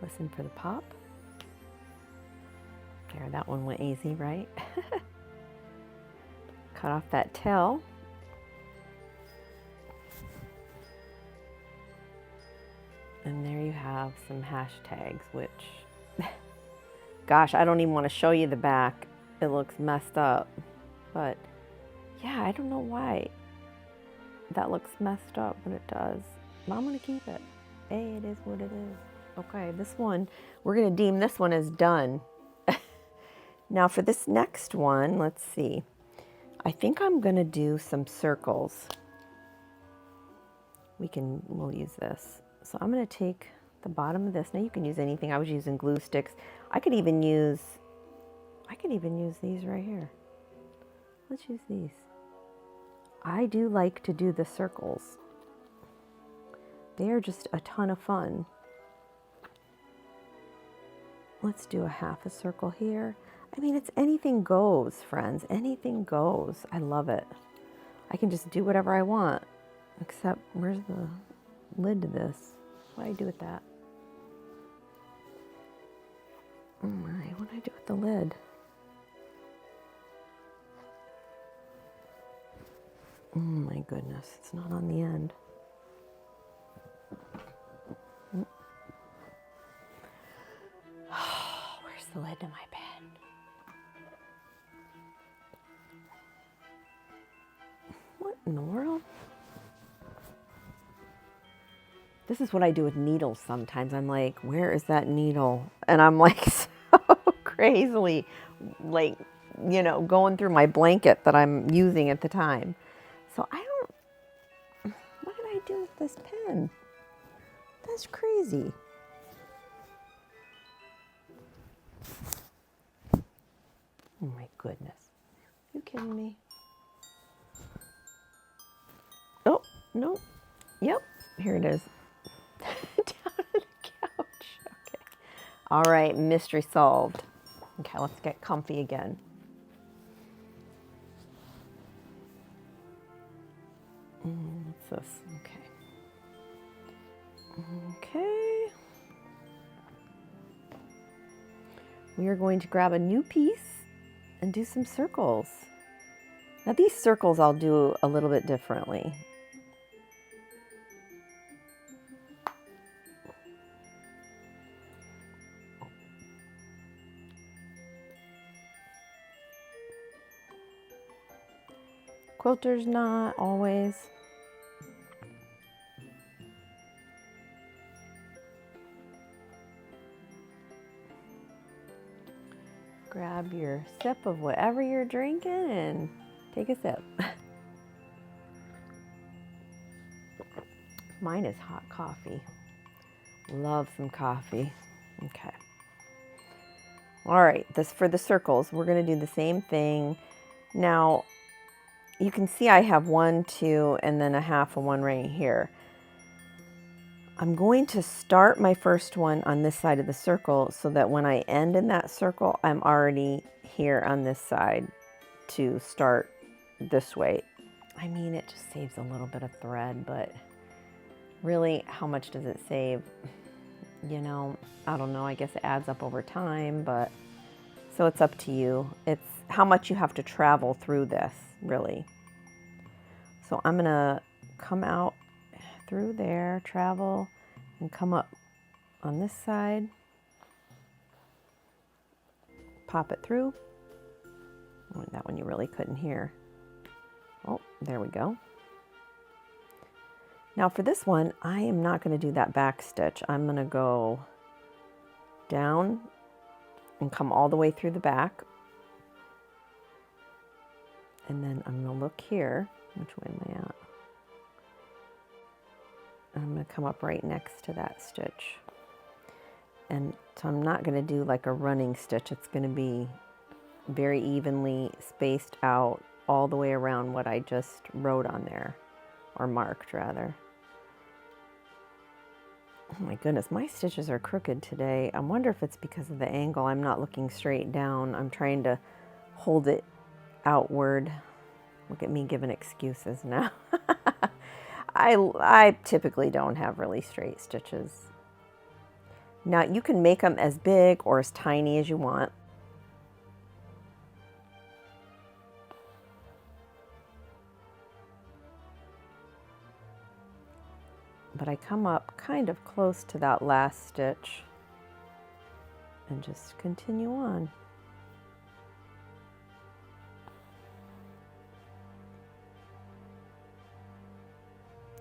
Listen for the pop. There, that one went easy, right? Cut off that tail. And there you have some hashtags, which, gosh, I don't even want to show you the back. It looks messed up. But yeah, I don't know why that looks messed up, but it does. But I'm going to keep it. Hey, it is what it is. Okay, this one, we're going to deem this one as done. Now for this next one, let's see. I think I'm going to do some circles. We'll use this. So I'm going to take the bottom of this. Now you can use anything. I was using glue sticks. I could even use these right here. Let's use these. I do like to do the circles. They are just a ton of fun. Let's do a half a circle here. I mean, it's anything goes, friends. Anything goes. I love it. I can just do whatever I want. Except, where's lid to this. What do I do with that? Oh my, what do I do with the lid? Oh my goodness, it's not on the end. Oh, where's the lid to my bed? What in the world? This is what I do with needles sometimes. I'm like, where is that needle? And I'm like so crazily, like, you know, going through my blanket that I'm using at the time. So I don't, what did I do with this pen? That's crazy. Oh my goodness. You kidding me? Oh, no. Yep, here it is. Down on the couch. Okay. All right, mystery solved. Okay, let's get comfy again. What's this? Okay. Okay. We are going to grab a new piece and do some circles. Now these circles I'll do a little bit differently. Quilters not always. Grab your sip of whatever you're drinking and take a sip. Mine is hot coffee. Love some coffee. Okay. All right, this for the circles. We're going to do the same thing. Now, you can see I have 1, 2, and then a half of one right here. I'm going to start my first one on this side of the circle so that when I end in that circle, I'm already here on this side to start this way. I mean, it just saves a little bit of thread, but really, how much does it save? You know, I don't know. I guess it adds up over time, but so it's up to you. It's how much you have to travel through this, really. So I'm going to come out through there, travel, and come up on this side. Pop it through. Oh, that one you really couldn't hear. Oh, there we go. Now for this one, I am not going to do that back stitch. I'm going to go down and come all the way through the back. And then I'm going to look here. Which way am I at? I'm going to come up right next to that stitch. And so I'm not going to do like a running stitch. It's going to be very evenly spaced out all the way around what I just wrote on there, or marked rather. Oh my goodness, my stitches are crooked today. I wonder if it's because of the angle. I'm not looking straight down. I'm trying to hold it outward. Look at me giving excuses now. I typically don't have really straight stitches. Now you can make them as big or as tiny as you want. But I come up kind of close to that last stitch and just continue on.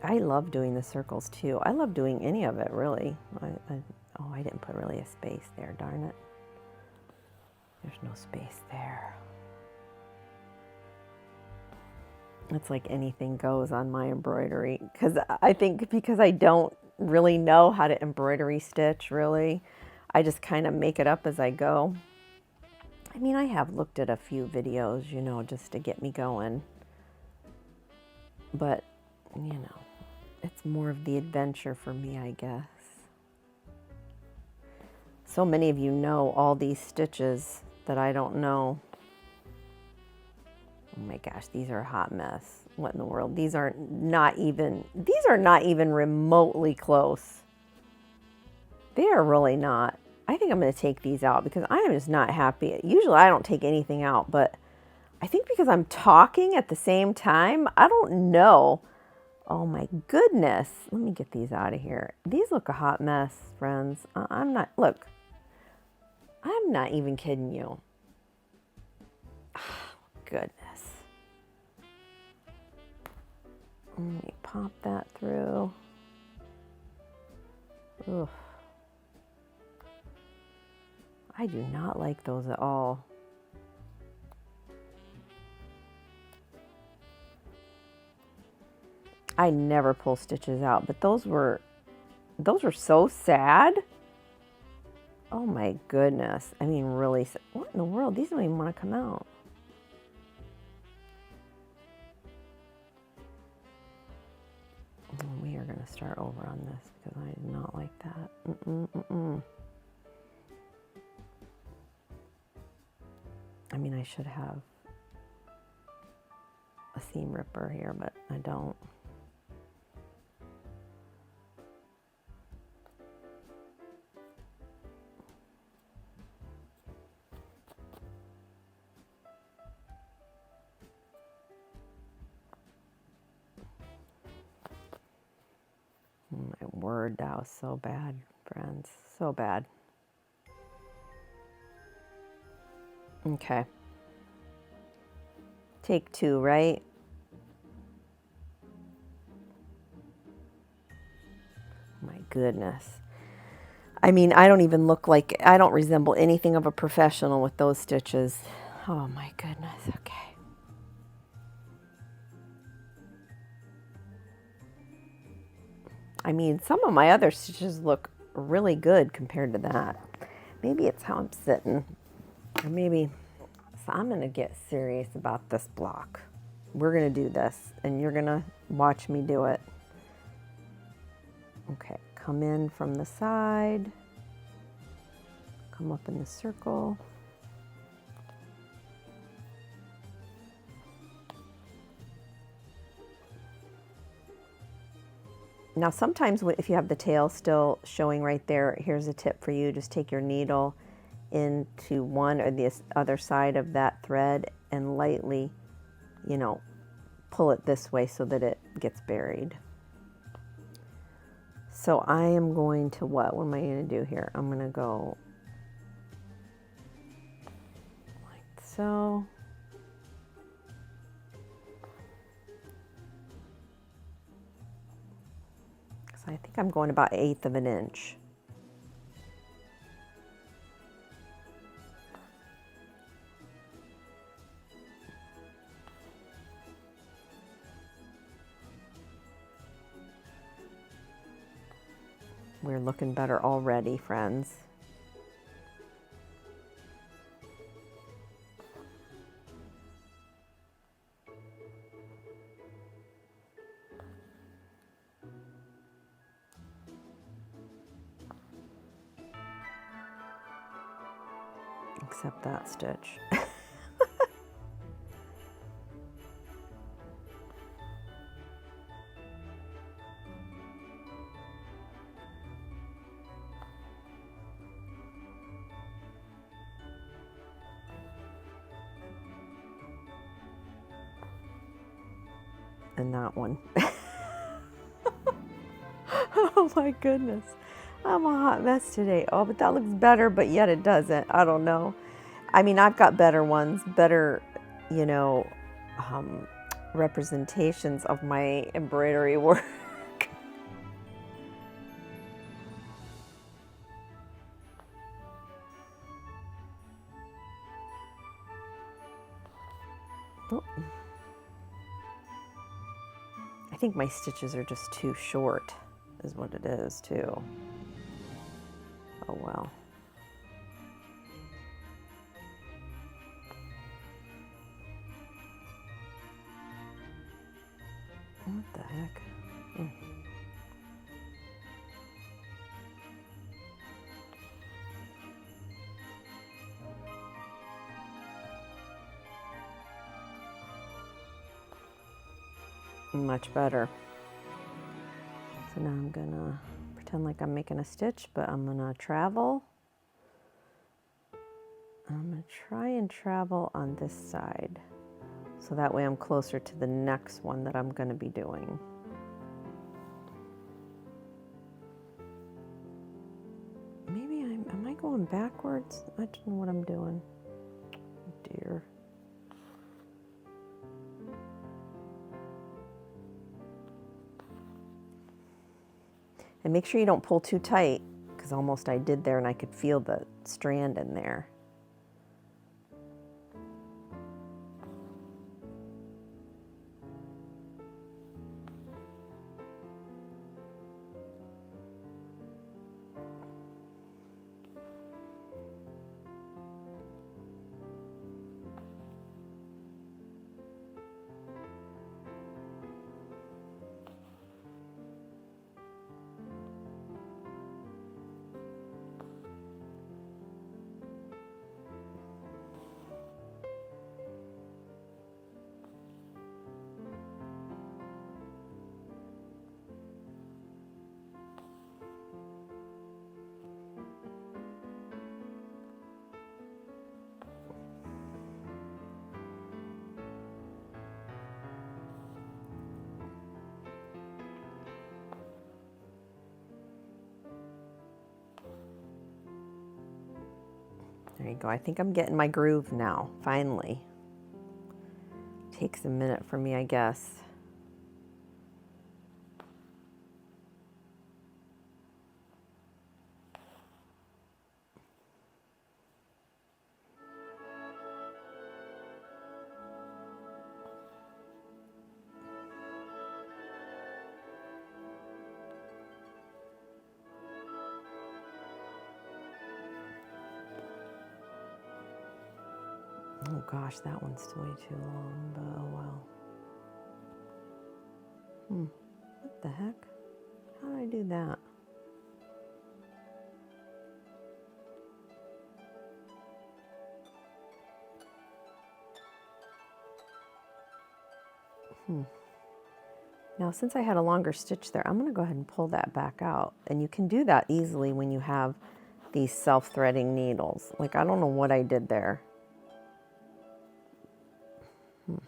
I love doing the circles too. I love doing any of it really. Oh, I didn't put really a space there, darn it. There's no space there. It's like anything goes on my embroidery, because I think because I don't really know how to embroidery stitch really, I just kind of make it up as I go. I mean, I have looked at a few videos, you know, just to get me going, but you know, it's more of the adventure for me, I guess. So many of you know all these stitches that I don't know. Oh my gosh, these are a hot mess. What in the world? These are not even remotely close. They are really not. I think I'm going to take these out because I am just not happy. Usually I don't take anything out, but I think because I'm talking at the same time, I don't know. Oh my goodness. Let me get these out of here. These look a hot mess, friends. I'm not even kidding you. Goodness. Let me pop that through. Ugh. I do not like those at all. I never pull stitches out, but those were so sad. Oh my goodness. I mean, really, what in the world? These don't even want to come out. We are going to start over on this because I do not like that. I mean, I should have a seam ripper here, but I don't. My word, that was so bad, friends. So bad. Okay. Take two, right? My goodness. I mean, I don't even look like, I don't resemble anything of a professional with those stitches. Oh my goodness, okay. I mean, some of my other stitches look really good compared to that. Maybe it's how I'm sitting. Or maybe, so I'm going to get serious about this block. We're going to do this, and you're going to watch me do it. Okay, come in from the side. Come up in the circle. Now sometimes if you have the tail still showing right there, here's a tip for you. Just take your needle into one or the other side of that thread and lightly, you know, pull it this way so that it gets buried. So I am going to what? What am I going to do here? I'm going to go like so. So I think I'm going about 1/8 of an inch. We're looking better already, friends. Except that stitch. And that one. Oh my goodness. I'm a hot mess today. Oh, but that looks better, but yet it doesn't. I don't know. I mean, I've got better ones, better, you know, representations of my embroidery work. Oh. I think my stitches are just too short, is what it is, too. Oh, well. What the heck? Oh. Much better. So now I'm gonna pretend like I'm making a stitch, but I'm gonna travel. I'm gonna try and travel on this side. So that way I'm closer to the next one that I'm gonna be doing. Maybe am I going backwards? I don't know what I'm doing. Oh dear. And make sure you don't pull too tight, because almost I did there and I could feel the strand in there. There you go. I think I'm getting my groove now, finally. Takes a minute for me, I guess. Oh gosh, that one's way too long, but oh well. What the heck? How did I do that? Now, since I had a longer stitch there, I'm going to go ahead and pull that back out. And you can do that easily when you have these self-threading needles. Like, I don't know what I did there. Oh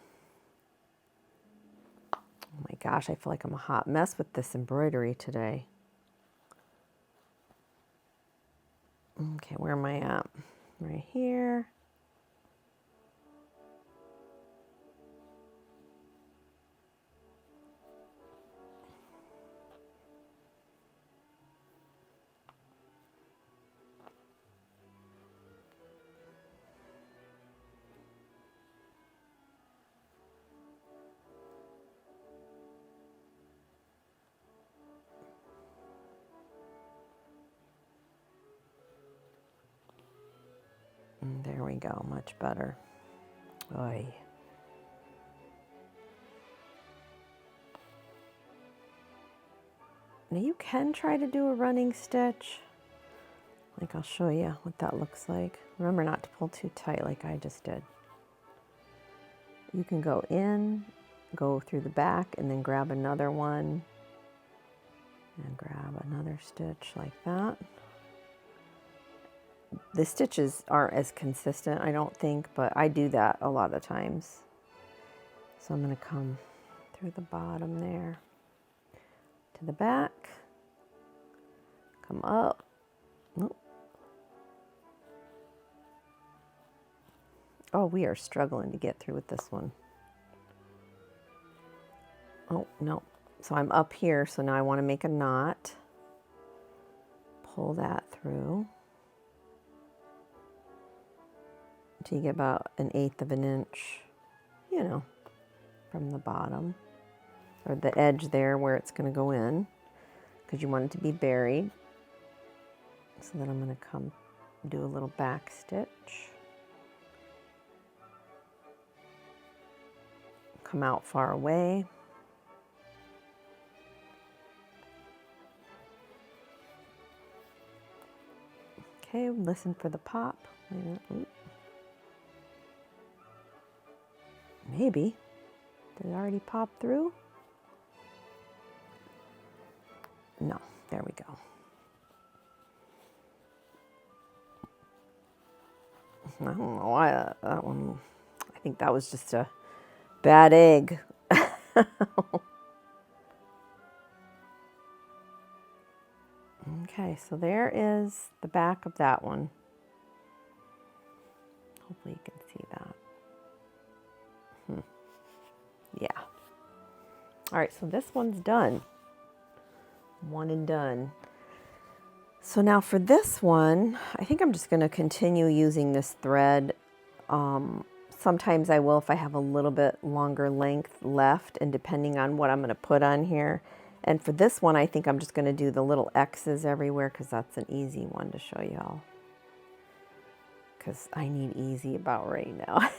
my gosh, I feel like I'm a hot mess with this embroidery today. Okay, where am I at? Right here. There we go, much better. Oy. Now you can try to do a running stitch. Like, I'll show you what that looks like. Remember not to pull too tight like I just did. You can go in, go through the back, and then grab another one. And grab another stitch like that. The stitches aren't as consistent, I don't think, but I do that a lot of times. So I'm going to come through the bottom there to the back, come up. Oh, we are struggling to get through with this one. Oh, no. So I'm up here, so now I want to make a knot. Pull that through until you get about 1/8 of an inch, you know, from the bottom, or the edge there where it's going to go in, because you want it to be buried. So then I'm going to come do a little back stitch. Come out far away. Okay, listen for the pop. Maybe. Did it already pop through? No, there we go. I don't know why that one, I think that was just a bad egg. Okay, so there is the back of that one. Hopefully you can see that. Yeah. All right, so this one's done. One and done. So now for this one, I think I'm just going to continue using this thread. Sometimes I will if I have a little bit longer length left, and depending on what I'm going to put on here. And for this one, I think I'm just going to do the little X's everywhere because that's an easy one to show y'all. Because I need easy about right now.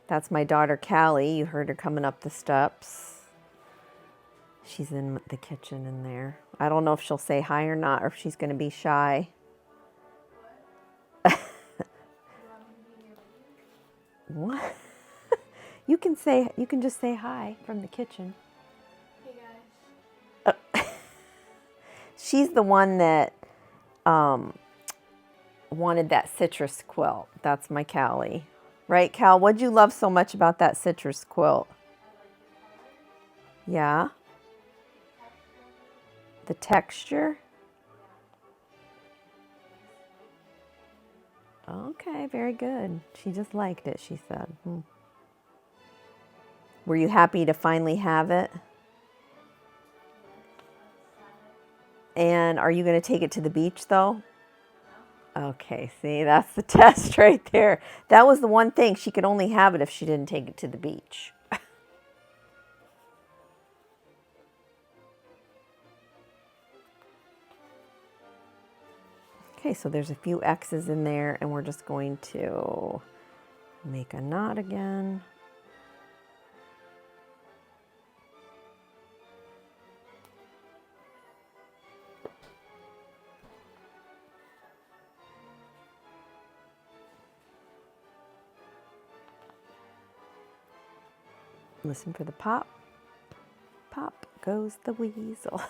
That's my daughter, Callie. You heard her coming up the steps. She's in the kitchen in there. I don't know if she'll say hi or not, or if she's going to be shy. What? You can just say hi from the kitchen. Hey guys. She's the one that wanted that citrus quilt. That's my Callie. Right, Cal? What'd you love so much about that citrus quilt? Yeah? The texture? Okay, very good. She just liked it, she said. Were you happy to finally have it? And are you going to take it to the beach, though? Okay, see, that's the test right there. That was the one thing. She could only have it if she didn't take it to the beach. Okay, so there's a few X's in there, and we're just going to make a knot again. Listen for the pop. Pop goes the weasel.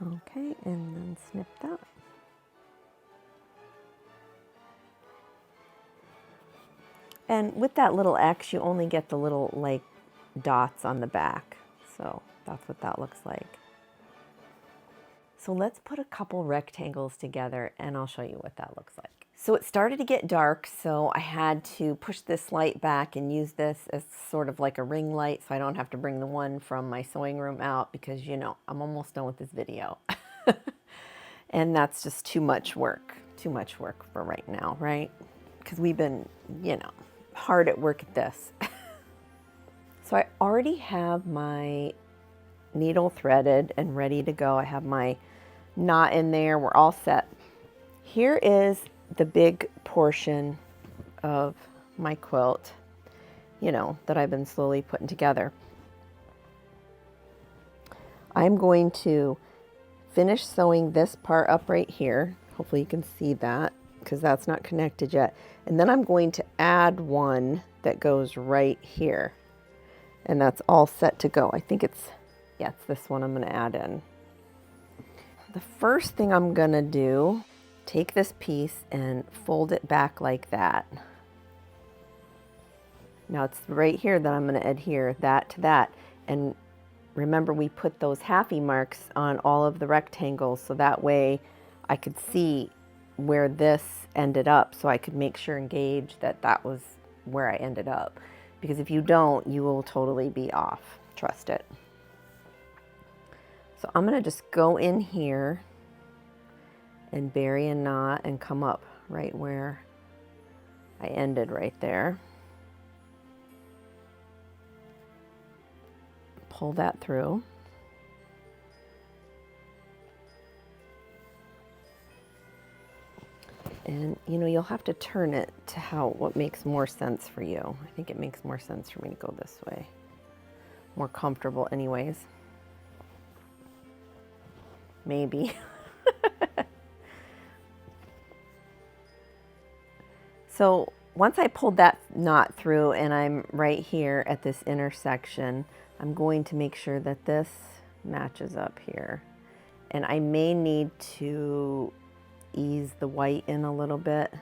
Okay, and then snip that. And with that little X, you only get the little like dots on the back. So that's what that looks like. So let's put a couple rectangles together and I'll show you what that looks like. So it started to get dark, so I had to push this light back and use this as sort of like a ring light so I don't have to bring the one from my sewing room out because, you know, I'm almost done with this video. And that's just too much work for right now, right? Because we've been, you know, hard at work at this. So I already have my needle threaded and ready to go. I have my knot in there. We're all set. Here is the big portion of my quilt, you know, that I've been slowly putting together. I'm going to finish sewing this part up right here. Hopefully you can see that because that's not connected yet. And then I'm going to add one that goes right here. And that's all set to go. I think it's this one I'm going to add in. The first thing I'm going to do, take this piece and fold it back like that. Now it's right here that I'm going to adhere that to that. And remember, we put those halfie marks on all of the rectangles so that way I could see where this ended up so I could make sure and gauge that that was where I ended up. Because if you don't, you will totally be off. Trust it. So I'm going to just go in here and bury a knot and come up right where I ended right there. Pull that through. And you know, you'll have to turn it to what makes more sense for you. I think it makes more sense for me to go this way. More comfortable anyways. Maybe. So once I pulled that knot through and I'm right here at this intersection, I'm going to make sure that this matches up here. And I may need to ease the white in a little bit.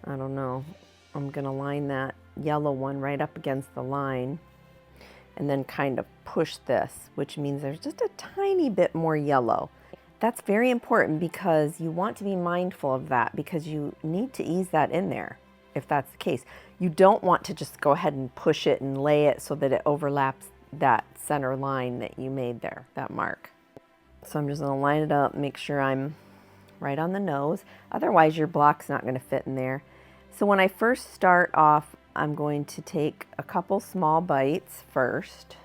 I don't know. I'm going to line that yellow one right up against the line and then kind of push this, which means there's just a tiny bit more yellow. That's very important because you want to be mindful of that because you need to ease that in there if that's the case. You don't want to just go ahead and push it and lay it so that it overlaps that center line that you made there, that mark. So I'm just going to line it up, make sure I'm right on the nose. Otherwise your block's not going to fit in there. So when I first start off, I'm going to take a couple small bites first.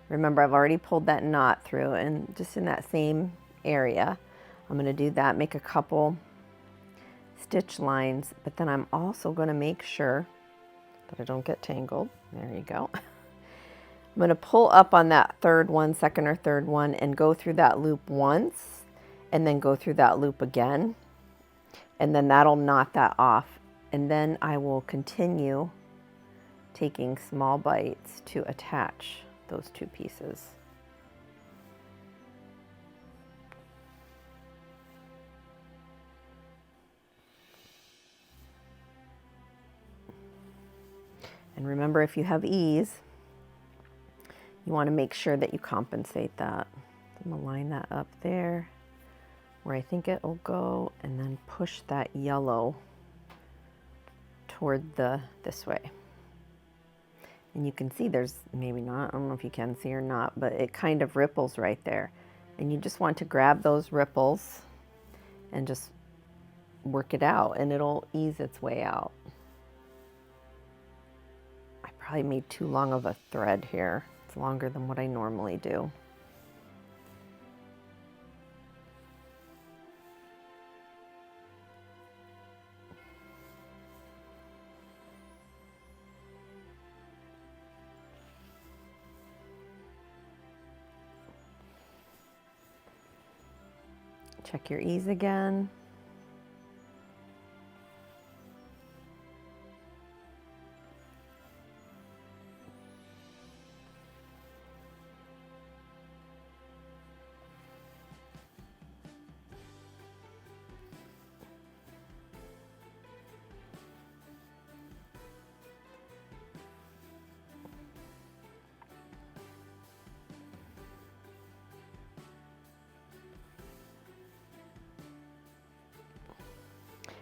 Remember, I've already pulled that knot through, and just in that same area, I'm going to do that, make a couple stitch lines, but then I'm also going to make sure that I don't get tangled. There you go. I'm going to pull up on that third one, second or third one, and go through that loop once, and then go through that loop again, and then that'll knot that off. And then I will continue taking small bites to attach those two pieces. And remember, if you have ease, you want to make sure that you compensate that. I'm going to line that up there where I think it will go, and then push that yellow toward this way. And you can see there's, maybe not, I don't know if you can see or not, but it kind of ripples right there. And you just want to grab those ripples and just work it out, and it'll ease its way out. I probably made too long of a thread here. It's longer than what I normally do. Check your ease again.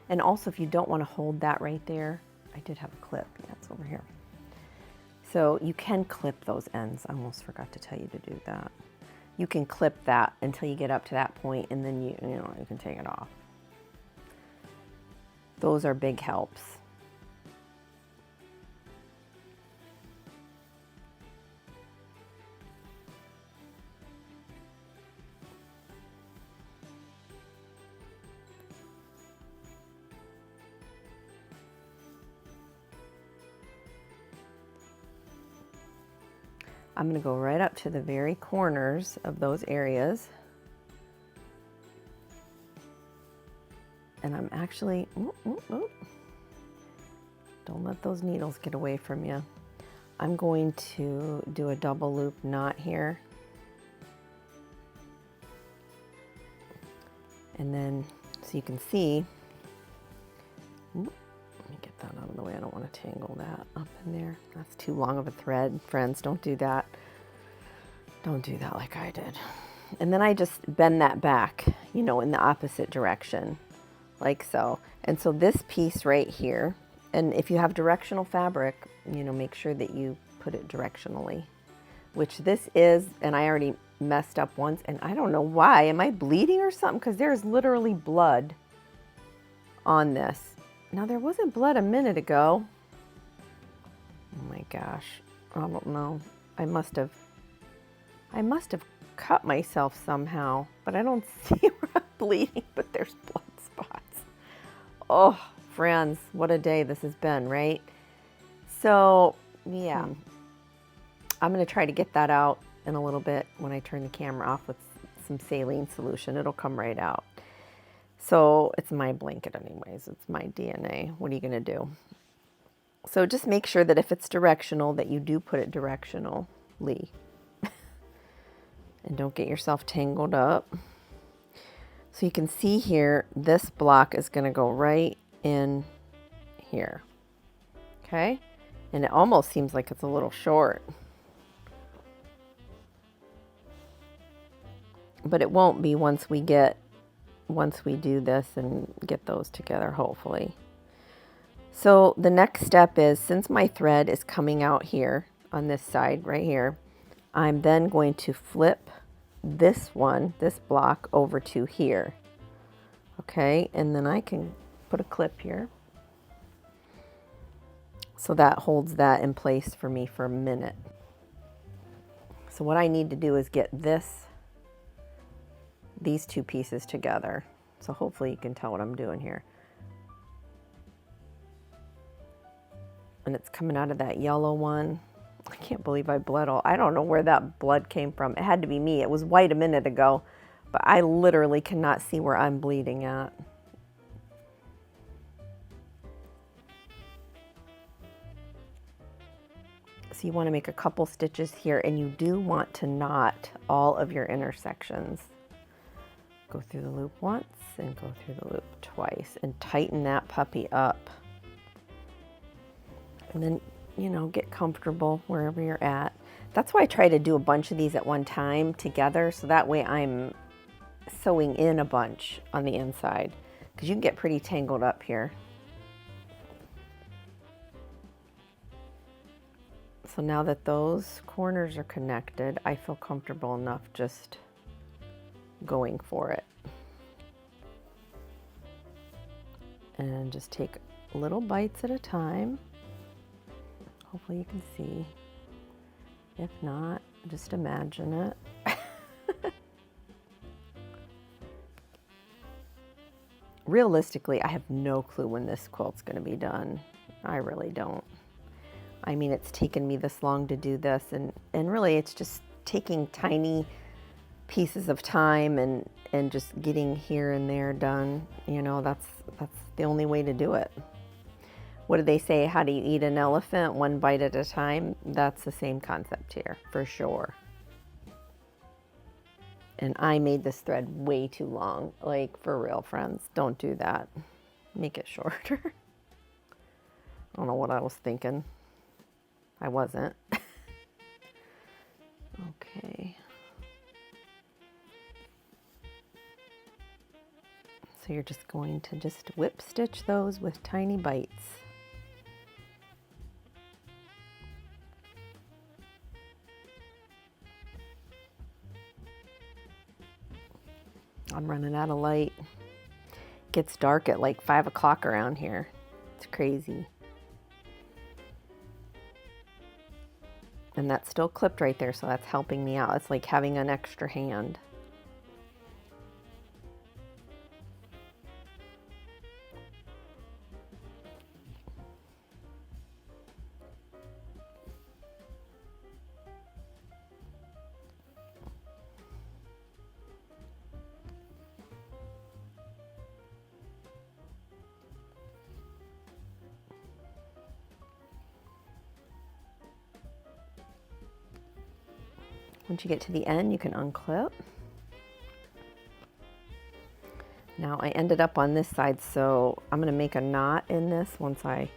And also, if you don't want to hold that right there, I did have a clip. Yeah, it's over here. So you can clip those ends. I almost forgot to tell you to do that. You can clip that until you get up to that point, and then you can take it off. Those are big helps. I'm going to go right up to the very corners of those areas. And I'm actually, don't let those needles get away from you. I'm going to do a double loop knot here. And then, so you can see, let me get that out of the way. I don't want to tangle that up in there. That's too long of a thread. Friends, don't do that. Don't do that like I did. And then I just bend that back, in the opposite direction, like so. And so this piece right here, and if you have directional fabric, make sure that you put it directionally. which this is, and I already messed up once, and I don't know why. Am I bleeding or something? Because there's literally blood on this. Now, there wasn't blood a minute ago. Oh my gosh. I don't know. I must have cut myself somehow, but I don't see where I'm bleeding, but there's blood spots. Oh, friends, what a day this has been, right? So, yeah. I'm going to try to get that out in a little bit when I turn the camera off with some saline solution. It'll come right out. So it's my blanket anyways. It's my DNA. What are you going to do? So just make sure that if it's directional, that you do put it directionally. And don't get yourself tangled up. So you can see here, this block is going to go right in here. Okay? And it almost seems like it's a little short. But it won't be once we do this and get those together, hopefully. So the next step is, since my thread is coming out here on this side right here, I'm then going to flip this block over to here. Okay, and then I can put a clip here. So that holds that in place for me for a minute. So what I need to do is get these two pieces together. So hopefully you can tell what I'm doing here. And it's coming out of that yellow one. I can't believe I bled all. I don't know where that blood came from. It had to be me. It was white a minute ago, but I literally cannot see where I'm bleeding at. So you want to make a couple stitches here, and you do want to knot all of your intersections. Go through the loop once and go through the loop twice and tighten that puppy up. And then, you know, get comfortable wherever you're at. That's why I try to do a bunch of these at one time together, so that way I'm sewing in a bunch on the inside, because you can get pretty tangled up here. So now that those corners are connected, I feel comfortable enough just going for it. And just take little bites at a time. Hopefully you can see. If not, just imagine it. Realistically, I have no clue when this quilt's going to be done. I really don't. I mean, it's taken me this long to do this, and really it's just taking tiny pieces of time and just getting here and there done. You know, that's the only way to do it. What do they say? How do you eat an elephant? One bite at a time. That's the same concept here, for sure. And I made this thread way too long. Like, for real, friends, don't do that. Make it shorter. I don't know what I was thinking. I wasn't. Okay. So you're just going to just whip stitch those with tiny bites. I'm running out of light. It gets dark at like 5 o'clock around here. It's crazy. And that's still clipped right there, so that's helping me out. It's like having an extra hand. Once you get to the end, you can unclip. Now I ended up on this side, so I'm going to make a knot in this once I'm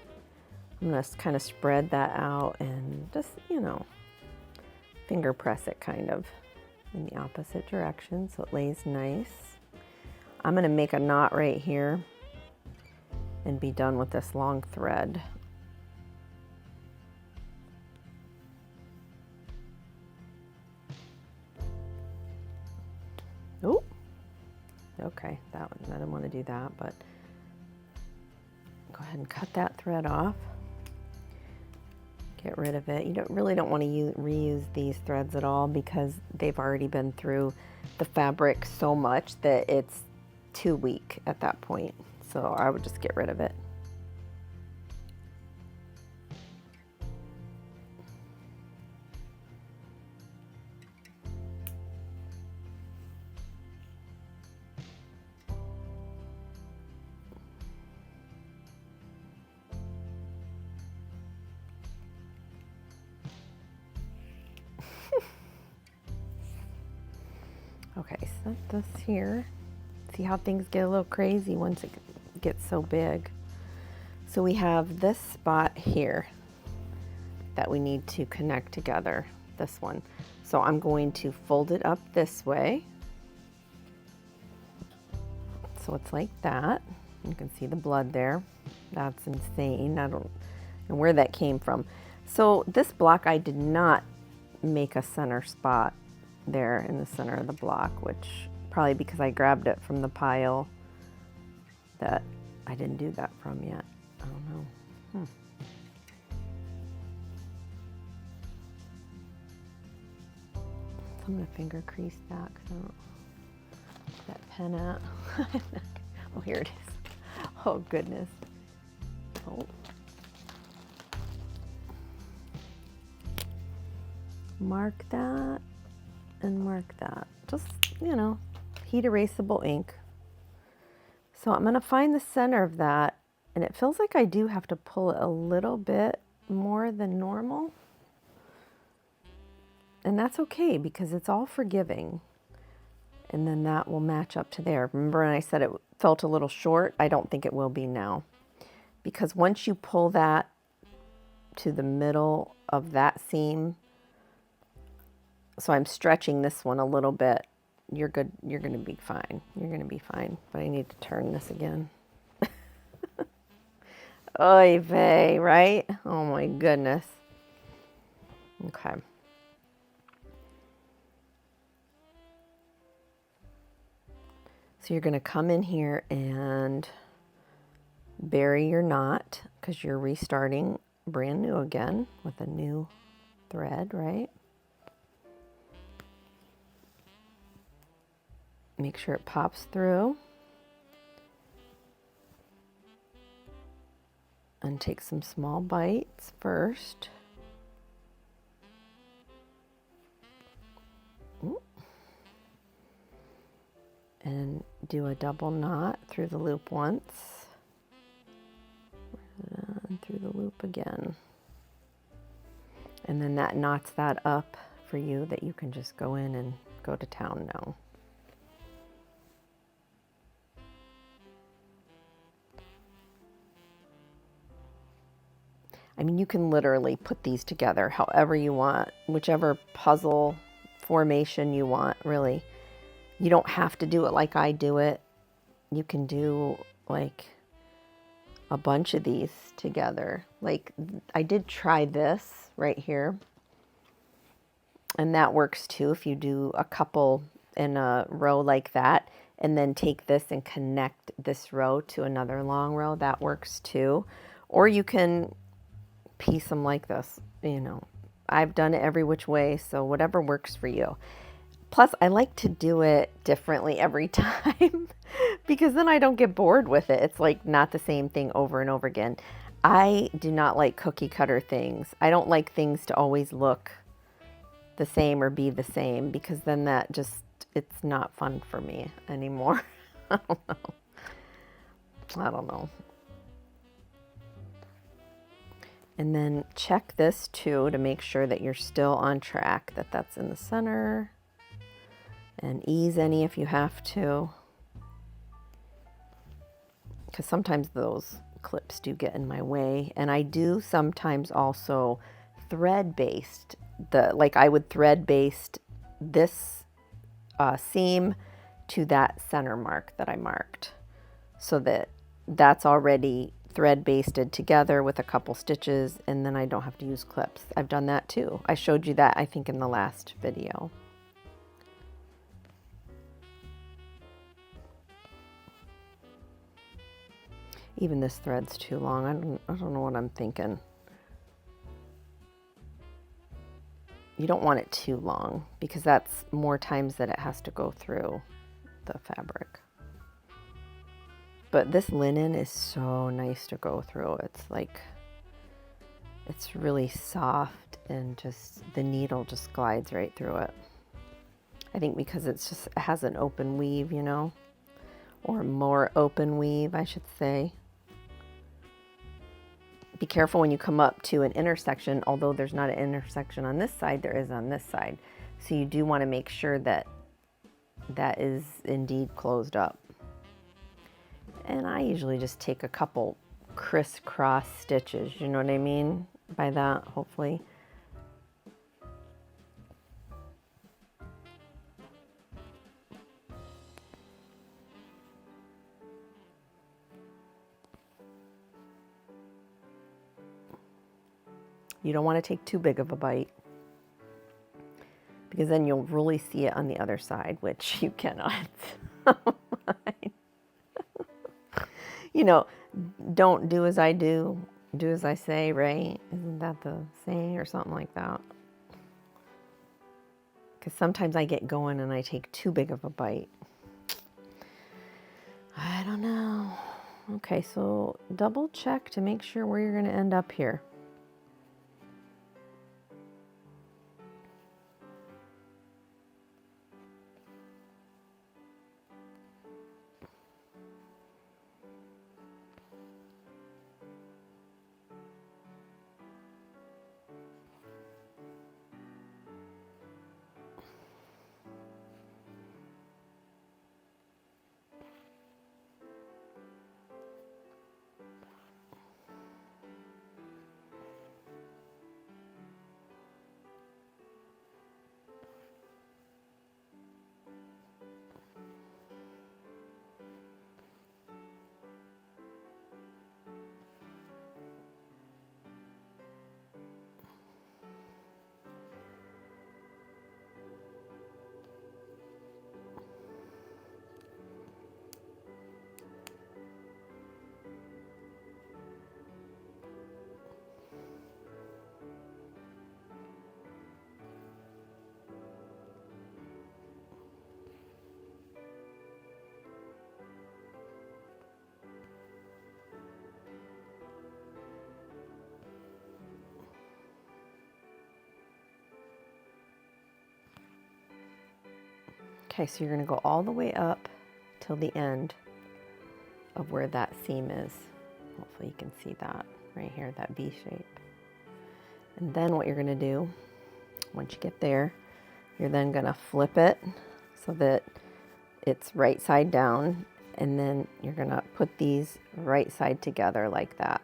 going to kind of spread that out and just, you know, finger press it kind of in the opposite direction so it lays nice. I'm going to make a knot right here and be done with this long thread. Okay, that one, I didn't want to do that, but go ahead and cut that thread off. Get rid of it. You really don't want to reuse these threads at all because they've already been through the fabric so much that it's too weak at that point. So I would just get rid of it. Okay, set this here. See how things get a little crazy once it gets so big. So we have this spot here that we need to connect together, this one. So I'm going to fold it up this way. So it's like that. You can see the blood there. That's insane. I don't know where that came from. So this block, I did not make a center spot there in the center of the block, which probably because I grabbed it from the pile that I didn't do that from yet. I don't know. So I'm gonna finger crease that because I don't that pen at. Oh, here it is. Oh goodness. Oh. Mark that and mark that. Just, you know, heat erasable ink. So I'm gonna find the center of that, and it feels like I do have to pull it a little bit more than normal. And that's okay because it's all forgiving. And then that will match up to there. Remember when I said it felt a little short? I don't think it will be now. Because once you pull that to the middle of that seam, so I'm stretching this one a little bit, you're good. You're going to be fine. You're going to be fine. But I need to turn this again. Oy vey, right? Oh my goodness. Okay. So you're going to come in here and bury your knot because you're restarting brand new again with a new thread, right? Make sure it pops through. And take some small bites first. And do a double knot through the loop once. And through the loop again. And then that knots that up for you that you can just go in and go to town now. I mean, you can literally put these together however you want, whichever puzzle formation you want, really. You don't have to do it like I do it. You can do like a bunch of these together. Like I did try this right here. And that works too if you do a couple in a row like that and then take this and connect this row to another long row. That works too. Or you can piece them like this, you know. I've done it every which way, so whatever works for you. Plus, I like to do it differently every time because then I don't get bored with it. It's like not the same thing over and over again. I do not like cookie cutter things. I don't like things to always look the same or be the same because then that just, it's not fun for me anymore. I don't know. And then check this too to make sure that you're still on track, that that's in the center. And ease any if you have to. Because sometimes those clips do get in my way. And I do sometimes also thread baste. Like I would thread baste this seam to that center mark that I marked. So that that's already thread basted together with a couple stitches, and then I don't have to use clips. I've done that too. I showed you that I think in the last video. Even this thread's too long. I don't know what I'm thinking. You don't want it too long because that's more times that it has to go through the fabric. But this linen is so nice to go through. It's like, it's really soft and just the needle just glides right through it. I think because it has an open weave, you know, or more open weave, I should say. Be careful when you come up to an intersection, although there's not an intersection on this side, there is on this side. So you do want to make sure that that is indeed closed up. And I usually just take a couple crisscross stitches, you know what I mean by that, hopefully. You don't want to take too big of a bite because then you'll really see it on the other side, which you cannot. You know, don't do as I do, do as I say, right? Isn't that the saying or something like that? Because sometimes I get going and I take too big of a bite. I don't know. Okay, so double check to make sure where you're going to end up here. Okay, so you're going to go all the way up till the end of where that seam is. Hopefully you can see that right here, that V shape. And then what you're going to do, once you get there, you're then going to flip it so that it's right side down, and then you're going to put these right side together like that.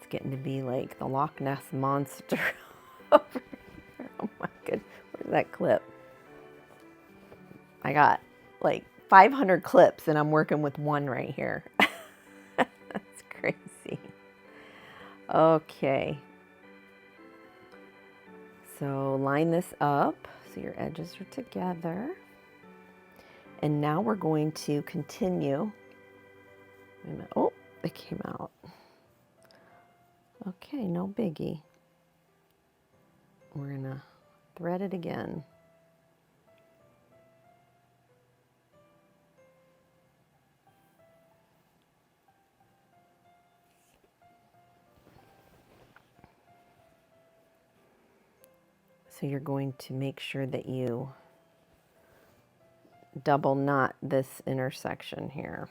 Getting to be like the Loch Ness monster over here. Oh my goodness, where's that clip? I got like 500 clips and I'm working with one right here. That's crazy. Okay. So line this up so your edges are together. And now we're going to continue. Wait a minute. Oh, it came out. Okay, no biggie. We're gonna thread it again. So you're going to make sure that you double knot this intersection here.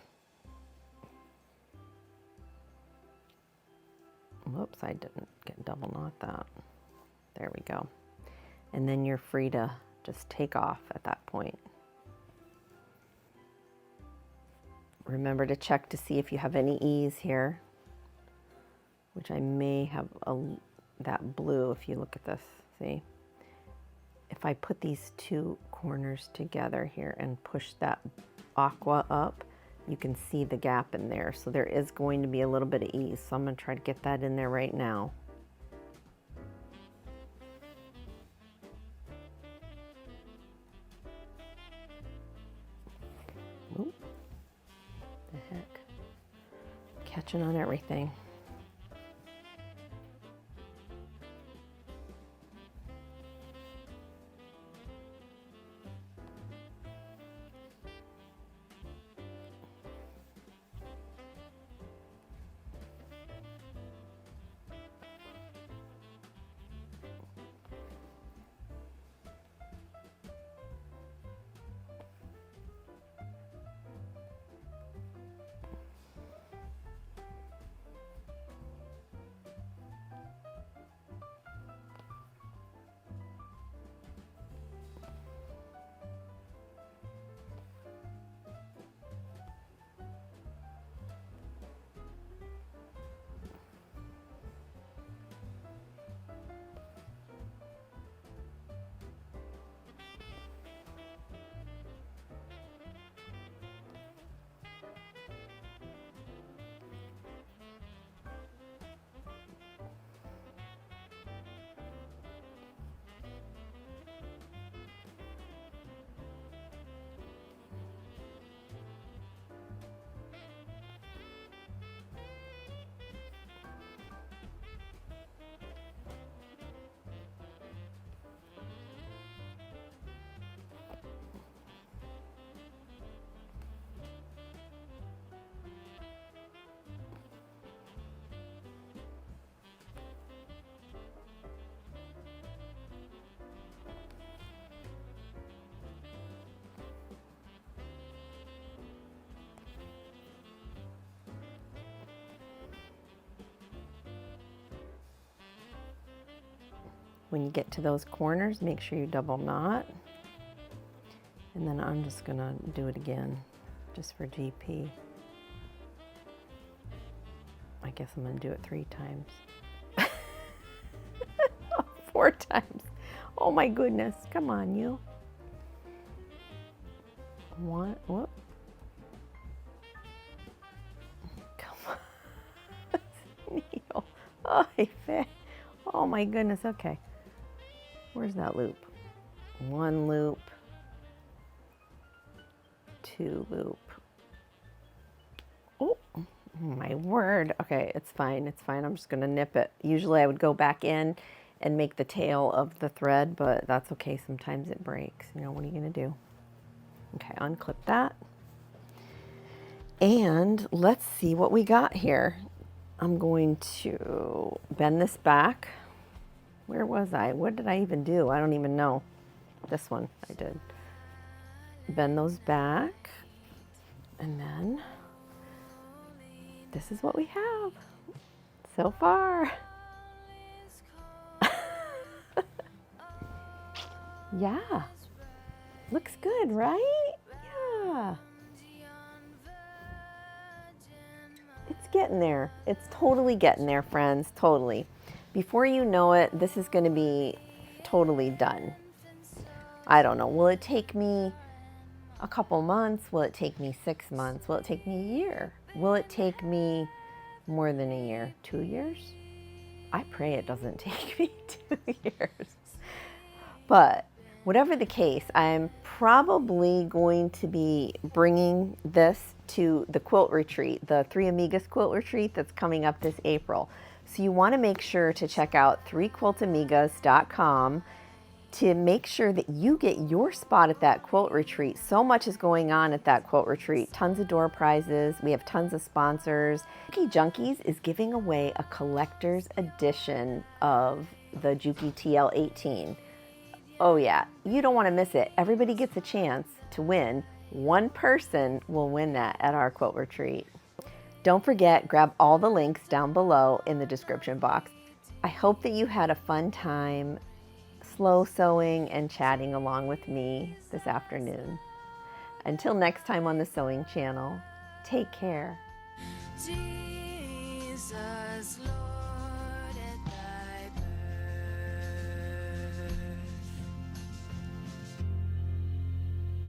Whoops, I didn't get double knot that. There we go. And then you're free to just take off at that point. Remember to check to see if you have any ease here, which I may have that blue if you look at this, see? If I put these two corners together here and push that aqua up, you can see the gap in there. So there is going to be a little bit of ease. So I'm going to try to get that in there right now. touching on everything. When you get to those corners, make sure you double knot. And then I'm just gonna do it again, just for GP. I guess I'm gonna do it 3 times. 4 times. Oh my goodness, come on you. 1, whoop. Come on. Needle. Oh, oh my goodness, okay. Where's that loop? 1 loop, 2 loop. Oh, my word. Okay, it's fine, it's fine. I'm just gonna nip it. Usually I would go back in and make the tail of the thread, but that's okay. Sometimes it breaks. You know, what are you gonna do? Okay, unclip that. And let's see what we got here. I'm going to bend this back. Where was I? What did I even do? I don't even know. This one I did. Bend those back. And then this is what we have so far. Yeah. Looks good, right? Yeah. It's getting there. It's totally getting there, friends. Totally. Before you know it, this is going to be totally done. I don't know. Will it take me a couple months? Will it take me 6 months? Will it take me a year? Will it take me more than a year? 2 years? I pray it doesn't take me 2 years. But whatever the case, I'm probably going to be bringing this to the quilt retreat, the 3 Amigas quilt retreat that's coming up this April. So you want to make sure to check out 3quiltamigas.com to make sure that you get your spot at that quilt retreat. So much is going on at that quilt retreat. Tons of door prizes. We have tons of sponsors. Juki Junkies is giving away a collector's edition of the Juki TL18. Oh yeah, you don't want to miss it. Everybody gets a chance to win. One person will win that at our quilt retreat. Don't forget, grab all the links down below in the description box. I hope that you had a fun time slow sewing and chatting along with me this afternoon. Until next time on the Sewing Channel, take care. Jesus, Lord.